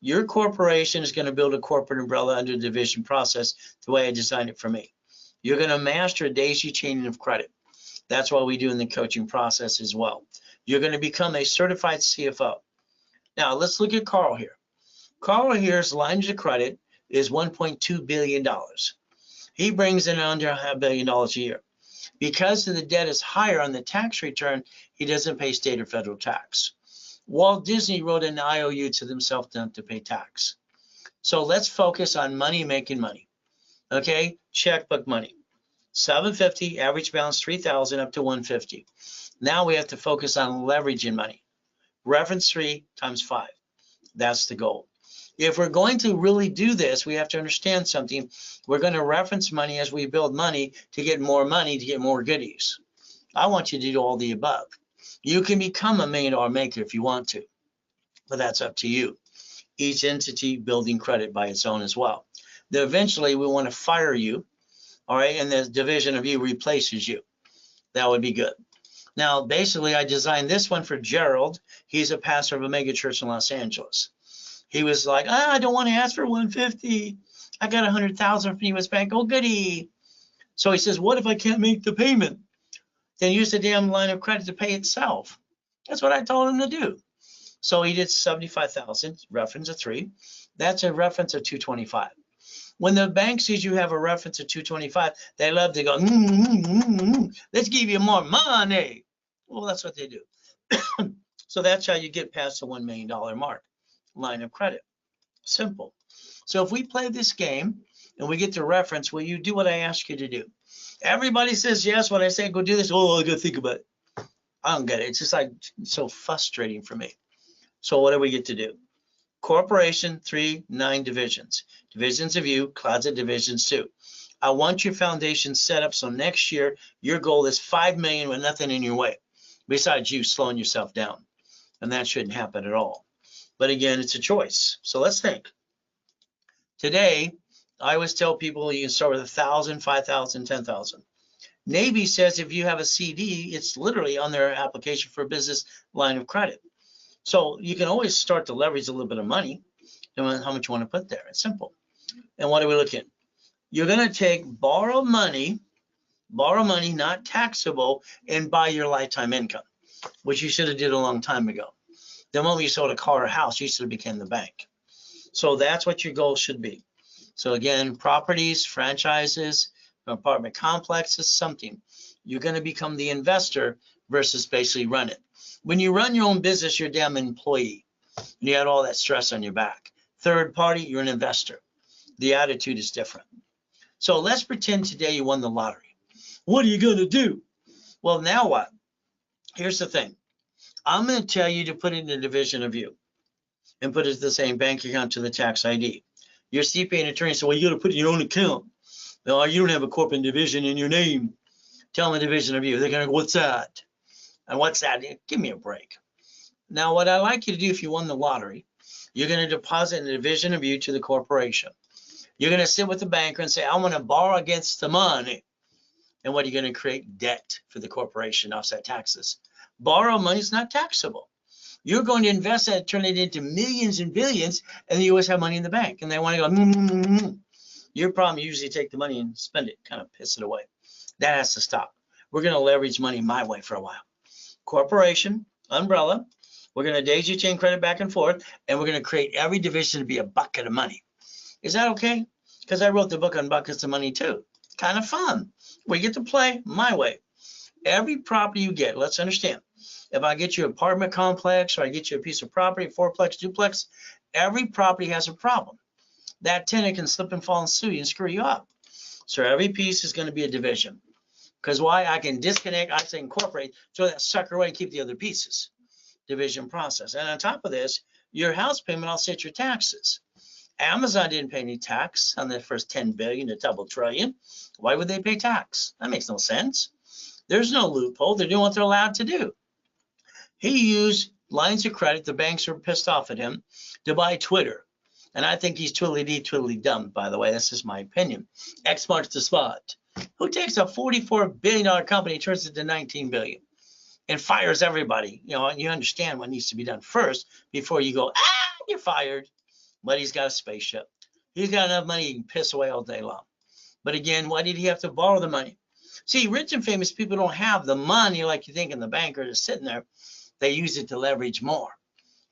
Your corporation is going to build a corporate umbrella under the division process the way I designed it for me. You're going to master a daisy chaining of credit. That's what we do in the coaching process as well. You're going to become a certified CFO. Now, let's look at Carl here. Carl here's lines of credit is $1.2 billion. He brings in under $500 million a year. Because the debt is higher on the tax return, he doesn't pay state or federal tax. Walt Disney wrote an IOU to himself not to pay tax. So let's focus on money making money. Okay, checkbook money. 750, average balance 3,000 up to 150. Now we have to focus on leveraging money. Reference 3 times 5. That's the goal. If we're going to really do this, we have to understand something. We're going to reference money as we build money to get more money, to get more goodies. I want you to do all the above. You can become a $1 million maker if you want to, but that's up to you. Each entity building credit by its own as well. Then eventually we want to fire you, all right, and the division of you replaces you. That would be good. Now, basically, I designed this one for Gerald. He's a pastor of a mega church in Los Angeles. He was like, I don't want to ask for 150. I got 100,000 from U.S. Bank. Oh, goody. So he says, what if I can't make the payment? Then use the damn line of credit to pay itself. That's what I told him to do. So he did 75,000, reference of 3. That's a reference of 225. When the bank sees you have a reference of 225, they love to go, let's give you more money. Well, that's what they do. So that's how you get past the $1 million mark. Line of credit. Simple. So if we play this game and we get to reference, will you do what I ask you to do? Everybody says yes when I say go do this. Oh, I gotta think about it. I don't get it. It's just like so frustrating for me. So what do we get to do? Corporation 3, 9 divisions. Divisions of you, closet divisions 2. I want your foundation set up so next year your goal is 5 million with nothing in your way, besides you slowing yourself down. And that shouldn't happen at all. But again, it's a choice. So let's think. Today, I always tell people you can start with 1,000, 5,000, 10,000. Navy says if you have a CD, it's literally on their application for a business line of credit. So you can always start to leverage a little bit of money, and how much you want to put there. It's simple. And what are we looking at? You're going to take borrow money, not taxable, and buy your lifetime income, which you should have did a long time ago. The moment you sold a car or house, you should have become the bank. So that's what your goal should be. So again, properties, franchises, apartment complexes, something. You're going to become the investor versus basically run it. When you run your own business, you're a damn employee. And you had all that stress on your back. Third party, you're an investor. The attitude is different. So let's pretend today you won the lottery. What are you going to do? Well, now what? Here's the thing. I'm going to tell you to put it in a division of you and put it to the same bank account to the tax ID. Your CPA and attorney say, well, you got to put it in your own account. No, you don't have a corporate division in your name. Tell them a division of you. They're going to go, what's that? And what's that? Give me a break. Now, what I'd like you to do if you won the lottery, you're going to deposit a division of you to the corporation. You're going to sit with the banker and say, I want to borrow against the money. And what are you going to create? Debt for the corporation, offset taxes. Borrow money is not taxable. You're going to invest that, turn it into millions and billions, and you always have money in the bank. And they want to go, Your problem, you usually take the money and spend it, kind of piss it away. That has to stop. We're going to leverage money my way for a while. Corporation, umbrella, we're going to daisy chain credit back and forth, and we're going to create every division to be a bucket of money. Is that okay? Because I wrote the book on buckets of money too. Kind of fun. We get to play my way. Every property you get, let's understand, if I get you an apartment complex or I get you a piece of property, fourplex, duplex, Every property has a problem. That tenant can slip and fall and sue you and screw you up. So every piece is going to be a division. Because why? I can disconnect, I say incorporate, throw that sucker away and keep the other pieces. Division process. And on top of this, your house payment offsets your taxes. Amazon didn't pay any tax on the first 10 billion to double trillion. Why would they pay tax? That makes no sense. There's no loophole. They're doing what they're allowed to do. He used lines of credit. The banks are pissed off at him to buy Twitter. And I think he's twiddly dumb, by the way. That's just my opinion. X marks the spot. Who takes a $44 billion company and turns it to 19 billion and fires everybody? You know, and you understand what needs to be done first before you go, you're fired. But he's got a spaceship. He's got enough money he can piss away all day long. But again, why did he have to borrow the money? See, rich and famous people don't have the money like you think in the bank or just sitting there. They use it to leverage more.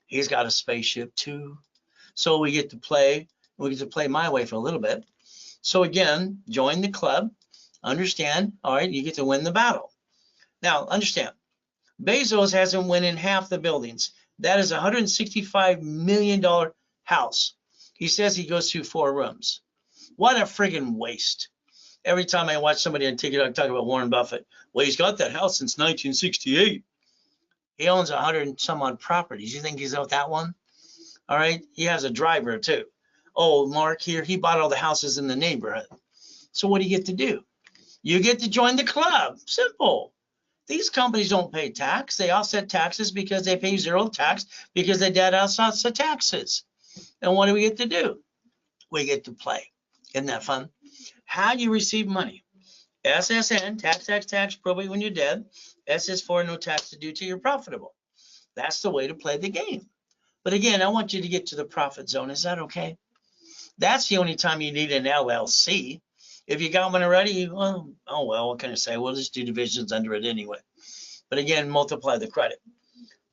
He's got a spaceship too. So we get to play my way for a little bit. So again, join the club. Understand, all right, you get to win the battle. Now, understand, Bezos hasn't won in half the buildings. That is a $165 million house. He says he goes through 4 rooms. What a friggin' waste. Every time I watch somebody on TikTok talk about Warren Buffett, well, he's got that house since 1968. He owns 100 and some odd properties. You think he's out that one? All right, he has a driver too. Oh, Mark here, he bought all the houses in the neighborhood. So what do you get to do? You get to join the club. Simple. These companies don't pay tax. They offset taxes because they pay 0 tax because their dad offsets the taxes. And what do we get to do? We get to play. Isn't that fun? How do you receive money? SSN, tax, probate when you're dead. SS4, no tax to do till you're profitable. That's the way to play the game. But again, I want you to get to the profit zone. Is that okay? That's the only time you need an LLC. If you got one already, well, oh well, what can I say? We'll just do divisions under it anyway. But again, multiply the credit.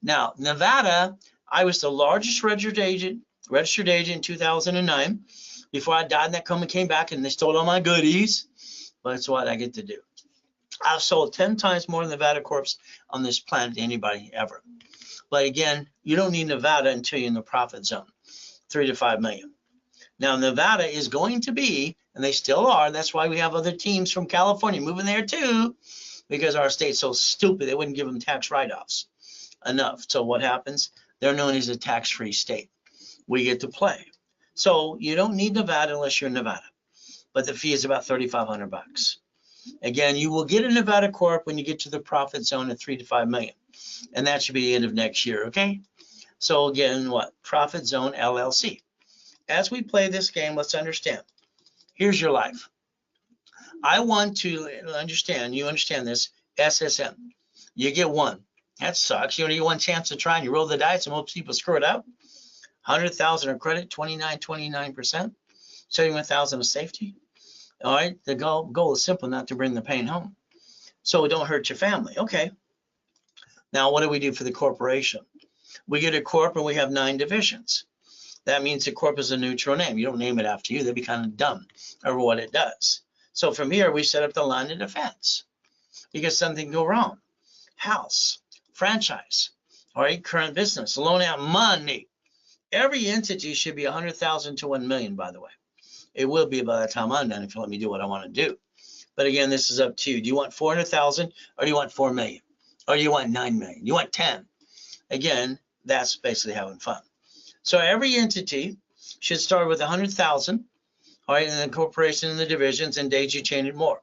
Now, Nevada, I was the largest registered agent in 2009. Before I died, and that company came back and they stole all my goodies. But it's what I get to do. I've sold 10 times more Nevada Corps on this planet than anybody ever. But again, you don't need Nevada until you're in the profit zone, 3 to 5 million. Now, Nevada is going to be, and they still are, that's why we have other teams from California moving there too, because our state's so stupid, they wouldn't give them tax write-offs enough. So what happens? They're known as a tax-free state. We get to play. So you don't need Nevada unless you're in Nevada, but the fee is about $3,500. Again, you will get a Nevada Corp when you get to the profit zone at 3 to 5 million, and that should be the end of next year, okay? So again, what? Profit Zone LLC. As we play this game, let's understand. Here's your life. I want to understand, you understand this, SSM. You get 1. That sucks. You only get 1 chance to try and you roll the dice and most people screw it up. 100,000 of credit, 29%, 71,000 of safety. All right, the goal is simple, not to bring the pain home. So it don't hurt your family. Okay. Now, what do we do for the corporation? We get a corp and we have 9 divisions. That means the corp is a neutral name. You don't name it after you. That'd be kind of dumb over what it does. So from here, we set up the line of defense because something can go wrong. House, franchise, all right, current business, loan out money. Every entity should be 100,000 to 1 million, by the way. It will be by the time I'm done if you let me do what I want to do. But again, this is up to you. Do you want 400,000 or do you want 4 million? Or do you want 9 million? You want 10? Again, that's basically having fun. So every entity should start with 100,000, all right, and the corporation and the divisions and daisy chain it more.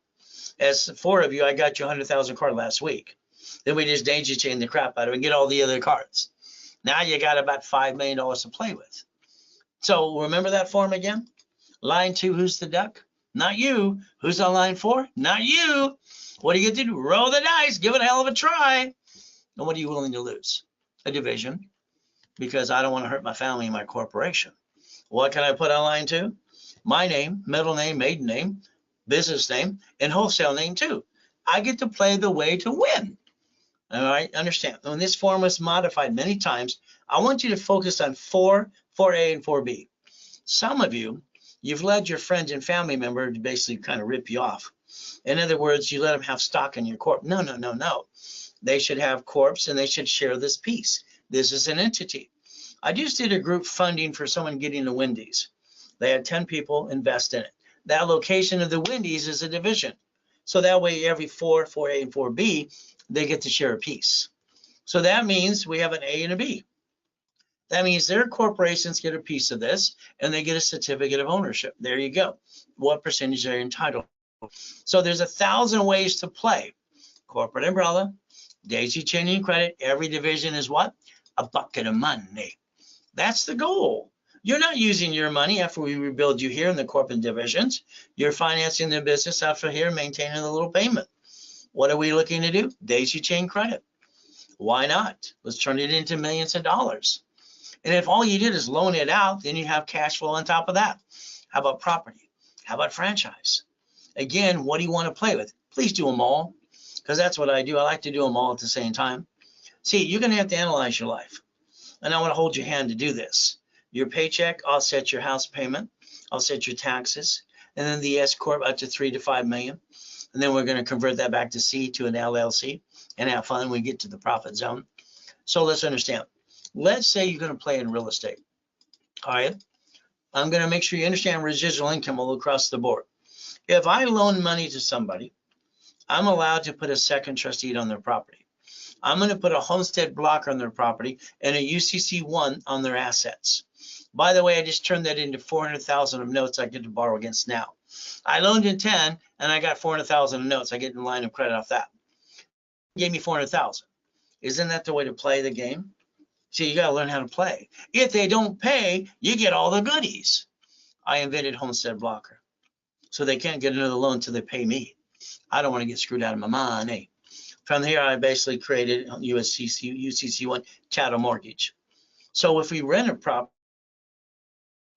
As 4 of you, I got you 100,000 card last week. Then we just daisy chain the crap out of it and get all the other cards. Now you got about $5 million to play with. So remember that form again? Line 2, who's the duck? Not you. Who's on line 4? Not you. What do you get to do? Roll the dice, give it a hell of a try. And what are you willing to lose? A division, because I don't want to hurt my family and my corporation. What can I put on line 2? My name, middle name, maiden name, business name, and wholesale name too. I get to play the way to win. All right, understand. When this form was modified many times, I want you to focus on 4, 4A, and 4B. Some of you, you've led your friends and family member to basically kind of rip you off. In other words, you let them have stock in your corp. No, no, no, no. They should have corps and they should share this piece. This is an entity. I just did a group funding for someone getting a Wendy's. They had 10 people invest in it. That location of the Wendy's is a division. So that way every 4A and 4B, they get to share a piece. So that means we have an A and a B. That means their corporations get a piece of this and they get a certificate of ownership. There you go. What percentage they're entitled. So there's 1,000 ways to play. Corporate umbrella, daisy chaining credit, every division is what? A bucket of money. That's the goal. You're not using your money after we rebuild you here in the corporate divisions. You're financing the business after here, maintaining a little payment. What are we looking to do? Daisy chain credit. Why not? Let's turn it into millions of dollars. And if all you did is loan it out, then you have cash flow on top of that. How about property? How about franchise? Again, what do you want to play with? Please do them all, because that's what I do. I like to do them all at the same time. See, you're going to have to analyze your life. And I want to hold your hand to do this. Your paycheck, I'll set your house payment. I'll set your taxes. And then the S Corp up to 3 to 5 million. And then we're going to convert that back to C to an LLC and have fun when we get to the profit zone. So let's understand. Let's say you're going to play in real estate. All right. I'm going to make sure you understand residual income all across the board. If I loan money to somebody, I'm allowed to put a second trustee on their property. I'm going to put a homestead blocker on their property and a UCC1 on their assets. By the way, I just turned that into 400,000 of notes I get to borrow against now. I loaned in 10 and I got 400,000 of notes. I get in line of credit off that. Gave me 400,000. Isn't that the way to play the game? See, you got to learn how to play. If they don't pay, you get all the goodies. I invented homestead blocker. So they can't get another loan until they pay me. I don't want to get screwed out of my money. From here, I basically created UCC1 chattel mortgage. So if we rent a property,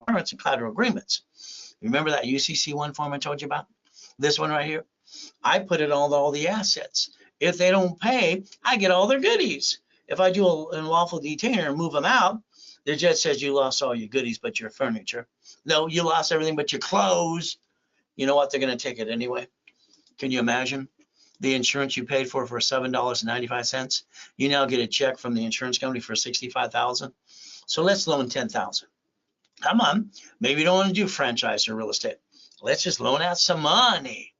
it's a collateral agreements. Remember that UCC1 form I told you about? This one right here? I put it on all the assets. If they don't pay, I get all their goodies. If I do an unlawful detainer and move them out, the judge says you lost all your goodies but your furniture. No, you lost everything but your clothes. You know what? They're going to take it anyway. Can you imagine? The insurance you paid for $7.95. You now get a check from the insurance company for $65,000. So let's loan $10,000. Come on. Maybe you don't want to do franchise or real estate. Let's just loan out some money.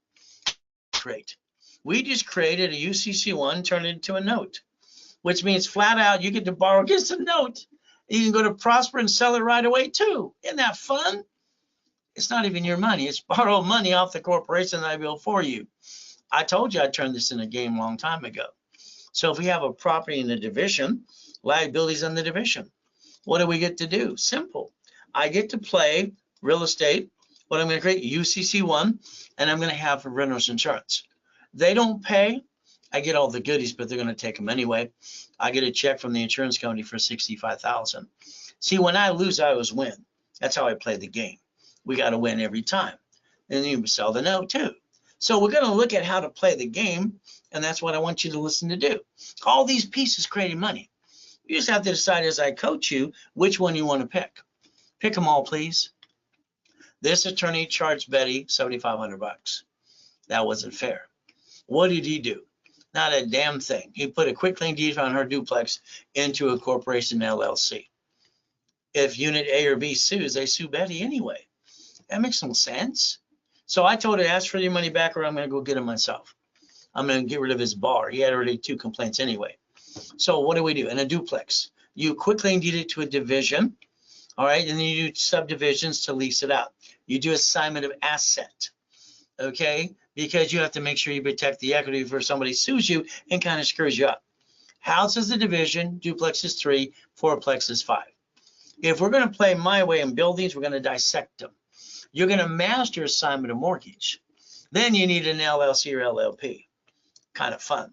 Great. We just created a UCC1, turned it into a note, which means flat out you get to borrow against a note. You can go to Prosper and sell it right away too. Isn't that fun? It's not even your money. It's borrowed money off the corporation that I built for you. I told you I'd turn this in a game a long time ago. So if we have a property in the division, liabilities in the division, what do we get to do? Simple. I get to play real estate. What I'm going to create, UCC1, and I'm going to have renter's insurance. They don't pay, I get all the goodies, but they're going to take them anyway. I get a check from the insurance company for $65,000. See, when I lose, I always win. That's how I play the game. We got to win every time. And you sell the note too. So we're going to look at how to play the game, and that's what I want you to listen to do. All these pieces creating money. You just have to decide as I coach you which one you want to pick. Pick them all, please. This attorney charged Betty $7,500. That wasn't fair. What did he do? Not a damn thing. He put a quitclaim deed on her duplex into a corporation LLC. If unit A or B sues, they sue Betty anyway. That makes no sense. So I told her, ask for your money back or I'm going to go get it myself. I'm going to get rid of his bar. He had already 2 complaints anyway. So what do we do? In a duplex, you quitclaim deed it to a division. All right. And then you do subdivisions to lease it out. You do assignment of asset. Okay. Because you have to make sure you protect the equity before somebody sues you and kind of screws you up. House is a division, duplex is 3, fourplex is 5. If we're going to play my way in buildings, we're going to dissect them. You're going to master assignment of mortgage. Then you need an LLC or LLP. Kind of fun.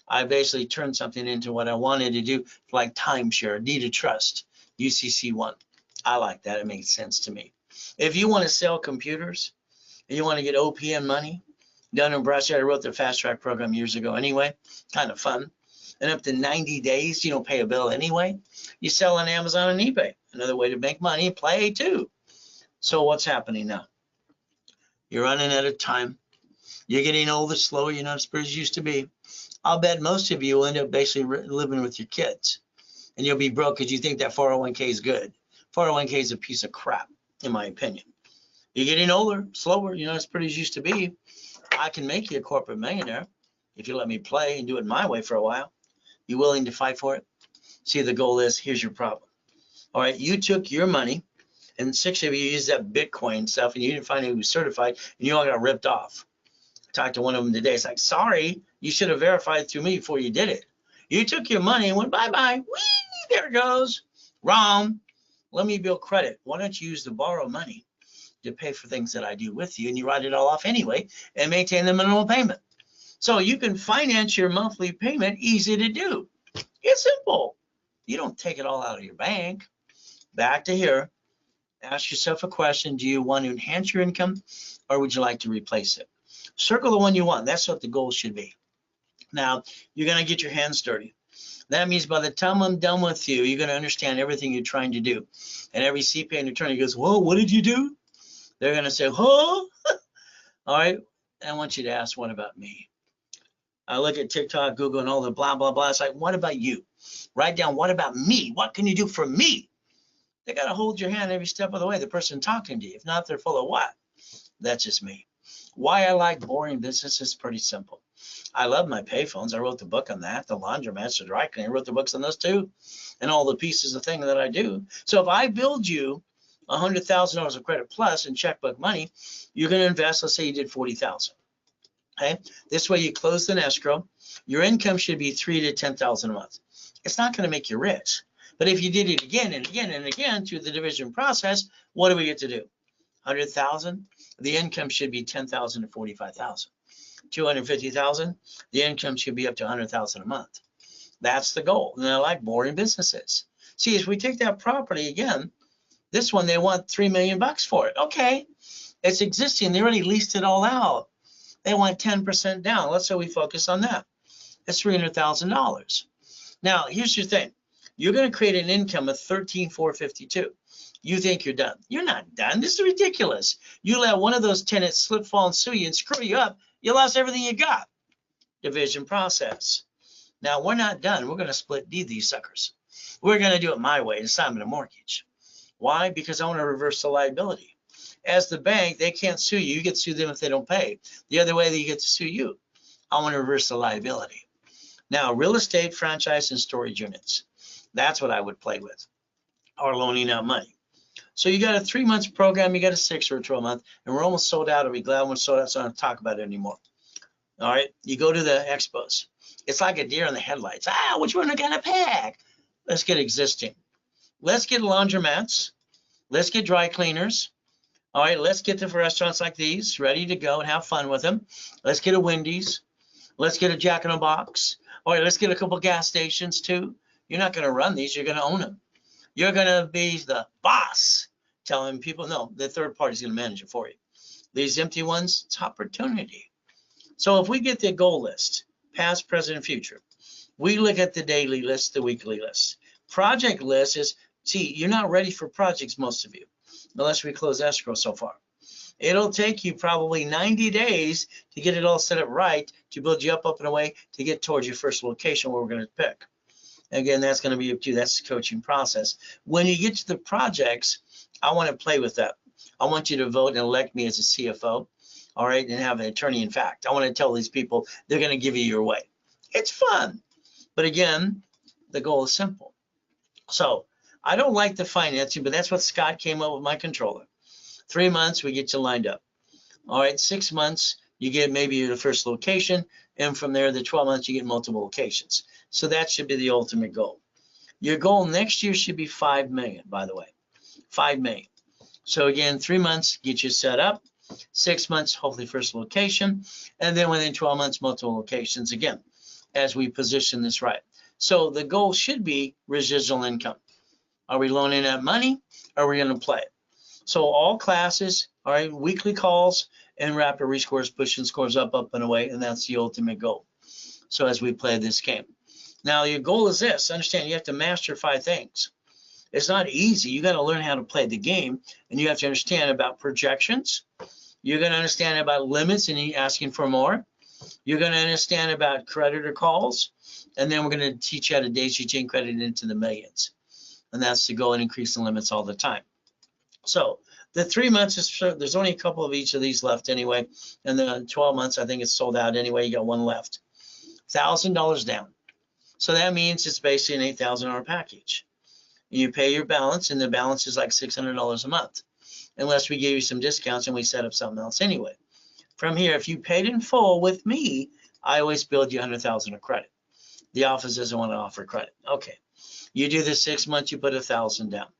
I basically turned something into what I wanted to do, like timeshare, deed of trust, UCC1. I like that. It makes sense to me. If you want to sell computers and you want to get OPM money, Dun and Bradstreet, I wrote the fast track program years ago anyway, kind of fun. And up to 90 days, you don't pay a bill anyway. You sell on Amazon and eBay. Another way to make money, play too. So what's happening now? You're running out of time. You're getting older, slower. You're not as pretty as you used to be. I'll bet most of you will end up basically living with your kids. and you'll be broke because you think that 401k is good. 401k is a piece of crap, in my opinion. You're getting older, slower, you know, as pretty as you used to be. I can make you a corporate millionaire if you let me play and do it my way for a while. You willing to fight for it? See, the goal is, here's your problem. All right, you took your money, and 6 of you used that Bitcoin stuff, and you didn't find anyone who was certified, and you all got ripped off. I talked to one of them today. It's like, sorry, you should have verified through me before you did it. You took your money and went bye-bye. Whee, there it goes. Wrong. Let me build credit. Why don't you use the borrow money to pay for things that I do with you, and you write it all off anyway and maintain the minimum payment. So you can finance your monthly payment, easy to do. It's simple. You don't take it all out of your bank. Back to here. Ask yourself a question. Do you want to enhance your income, or would you like to replace it? Circle the one you want. That's what the goal should be. Now, you're going to get your hands dirty. That means by the time I'm done with you, you're going to understand everything you're trying to do. And every CPA and attorney goes, whoa, what did you do? They're going to say, oh, all right. I want you to ask, what about me? I look at TikTok, Google, and all the blah, blah, blah. It's like, what about you? Write down, what about me? What can you do for me? They got to hold your hand every step of the way, the person talking to you. If not, they're full of what? That's just me. Why I like boring business is pretty simple. I love my payphones. I wrote the book on that. The laundromats, the dry cleaning, I wrote the books on those too. And all the pieces of thing that I do. So if I build you $100,000 of credit plus in checkbook money, you're going to invest, let's say you did 40,000. Okay. This way you close the escrow. Your income should be 3,000 to 10,000 a month. It's not going to make you rich. But if you did it again and again and again through the division process, what do we get to do? 100,000. The income should be 10,000 to 45,000. 250,000. The income should be up to 100,000 a month. That's the goal. And I like boring businesses. See, if we take that property again, this one they want $3 million for it. Okay, it's existing. They already leased it all out. They want 10% down. Let's say we focus on that. That's $300,000. Now, here's your thing. You're going to create an income of $13,452. You think you're done. You're not done. This is ridiculous. You let one of those tenants slip, fall, and sue you and screw you up. You lost everything you got. Division process. Now, we're not done. We're going to split deed these suckers. We're going to do it my way, assignment of mortgage. Why? Because I want to reverse the liability. As the bank, they can't sue you. You get to sue them if they don't pay. The other way, they get to sue you. I want to reverse the liability. Now, real estate, franchise, and storage units. That's what I would play with, or loaning out money. So you got a 3-month program, you got a 6 or a 12-month, and we're almost sold out. I'll be glad when we're sold out, so I don't talk about it anymore. All right, you go to the expos. It's like a deer in the headlights. Which one are we gonna pick? Let's get existing. Let's get laundromats. Let's get dry cleaners. All right, let's get the restaurants like these ready to go and have fun with them. Let's get a Wendy's. Let's get a Jack in the Box. All right, let's get a couple gas stations too. You're not going to run these. You're going to own them. You're going to be the boss, telling people, no, the third party is going to manage it for you. These empty ones, it's opportunity. So if we get the goal list, past, present, and future, we look at the daily list, the weekly list. Project list is, see, you're not ready for projects, most of you, unless we close escrow so far. It'll take you probably 90 days to get it all set up right, to build you up and away, to get towards your first location where we're going to pick. Again, that's going to be up to you. That's the coaching process. When you get to the projects, I want to play with that. I want you to vote and elect me as a CFO, all right, and have an attorney in fact. I want to tell these people they're going to give you your way. It's fun. But again, the goal is simple. So I don't like the financing, but that's what Scott came up with, my controller. 3 months, we get you lined up. All right, 6 months, you get maybe the first location, and from there, the 12 months, you get multiple locations. So that should be the ultimate goal. Your goal next year should be 5 million, by the way, 5 million. So again, 3 months, get you set up. 6 months, hopefully first location, and then within 12 months, multiple locations again, as we position this right. So the goal should be residual income. Are we loaning out money? Or are we going to play it? So all classes, all right, weekly calls and rapid rescores, pushing scores up and away, and that's the ultimate goal. So as we play this game. Now your goal is this, understand you have to master 5 things. It's not easy. You got to learn how to play the game, and you have to understand about projections. You're going to understand about limits and asking for more. You're going to understand about creditor calls, And then we're going to teach you how to daisy chain credit into the millions. And that's to go and increase the limits all the time. So the 3 months is, there's only a couple of each of these left anyway. And the 12 months, I think it's sold out anyway. You got one left. $1,000 down. So that means it's basically an $8,000 package. You pay your balance, and the balance is like $600 a month, unless we give you some discounts and we set up something else anyway. From here, if you paid in full with me, I always build you $100,000 of credit. The office doesn't want to offer credit. Okay, you do this 6 months, you put $1,000 down,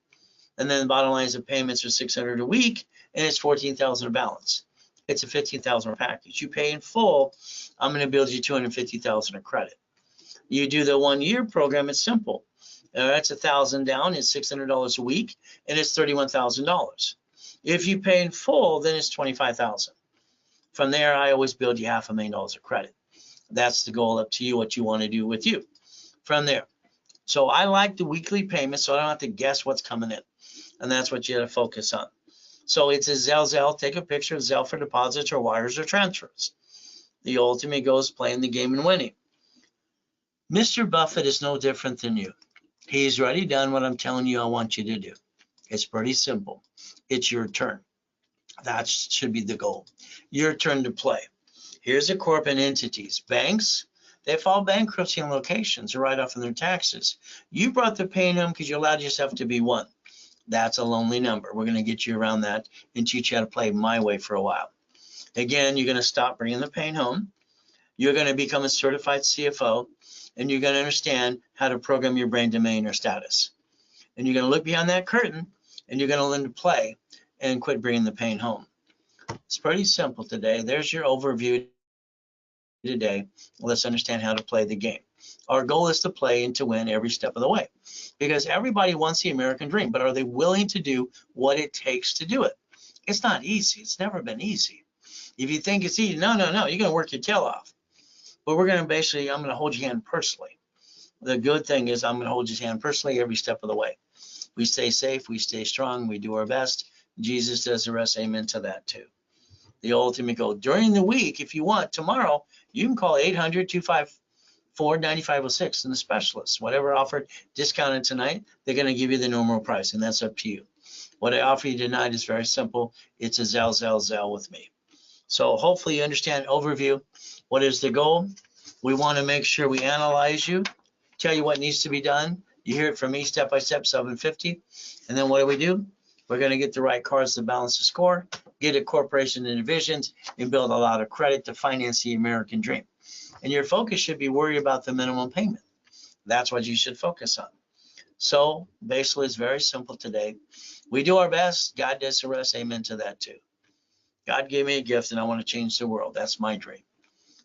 and then the bottom line is the payments are $600 a week, and it's $14,000 balance. It's a $15,000 package. You pay in full, I'm going to build you $250,000 of credit. You do the 1 year program, it's simple. That's $1,000 down, it's $600 a week, and it's $31,000. If you pay in full, then it's $25,000. From there, I always build you $500,000 of credit. That's the goal, up to you what you want to do with you from there. So I like the weekly payments, so I don't have to guess what's coming in, and that's what you got to focus on. So it's a Zelle. Take a picture of Zelle for deposits or wires or transfers. The ultimate goal is playing the game and winning. Mr. Buffett is no different than you. He's already done what I'm telling you I want you to do. It's pretty simple. It's your turn. That should be the goal. Your turn to play. Here's the corporate entities. Banks, they file bankruptcy on locations or write off on their taxes. You brought the pain home because you allowed yourself to be one. That's a lonely number. We're going to get you around that and teach you how to play my way for a while. Again, you're going to stop bringing the pain home. You're going to become a certified CFO, and you're going to understand how to program your brain to millionaire status. And you're going to look behind that curtain, and you're going to learn to play and quit bringing the pain home. It's pretty simple today. There's your overview today. Let's understand how to play the game. Our goal is to play and to win every step of the way, because everybody wants the American dream, but are they willing to do what it takes to do it? It's not easy. It's never been easy. If you think it's easy, no, you're going to work your tail off. But we're going to basically, I'm going to hold your hand personally. The good thing is I'm going to hold your hand personally every step of the way. We stay safe, we stay strong, we do our best. Jesus does the rest. Amen to that too. The ultimate goal. During the week, if you want, tomorrow, you can call 800-254-9506 and the specialists. Whatever offered discounted tonight, they're going to give you the normal price, and that's up to you. What I offer you tonight is very simple. It's a Zelle with me. So hopefully you understand overview. What is the goal? We want to make sure we analyze you, tell you what needs to be done. You hear it from me step by step, 750. And then what do? We're going to get the right cards to balance the score, get a corporation and divisions, and build a lot of credit to finance the American dream. And your focus should be worried about the minimum payment. That's what you should focus on. So basically, it's very simple today. We do our best. God does the rest. Amen to that too. God gave me a gift, and I want to change the world. That's my dream.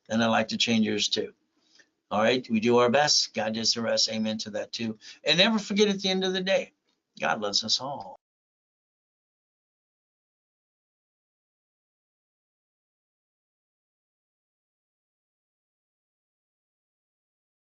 And I'd like to change yours too. All right, we do our best. God does the rest. Amen to that too. And never forget, at the end of the day, God loves us all.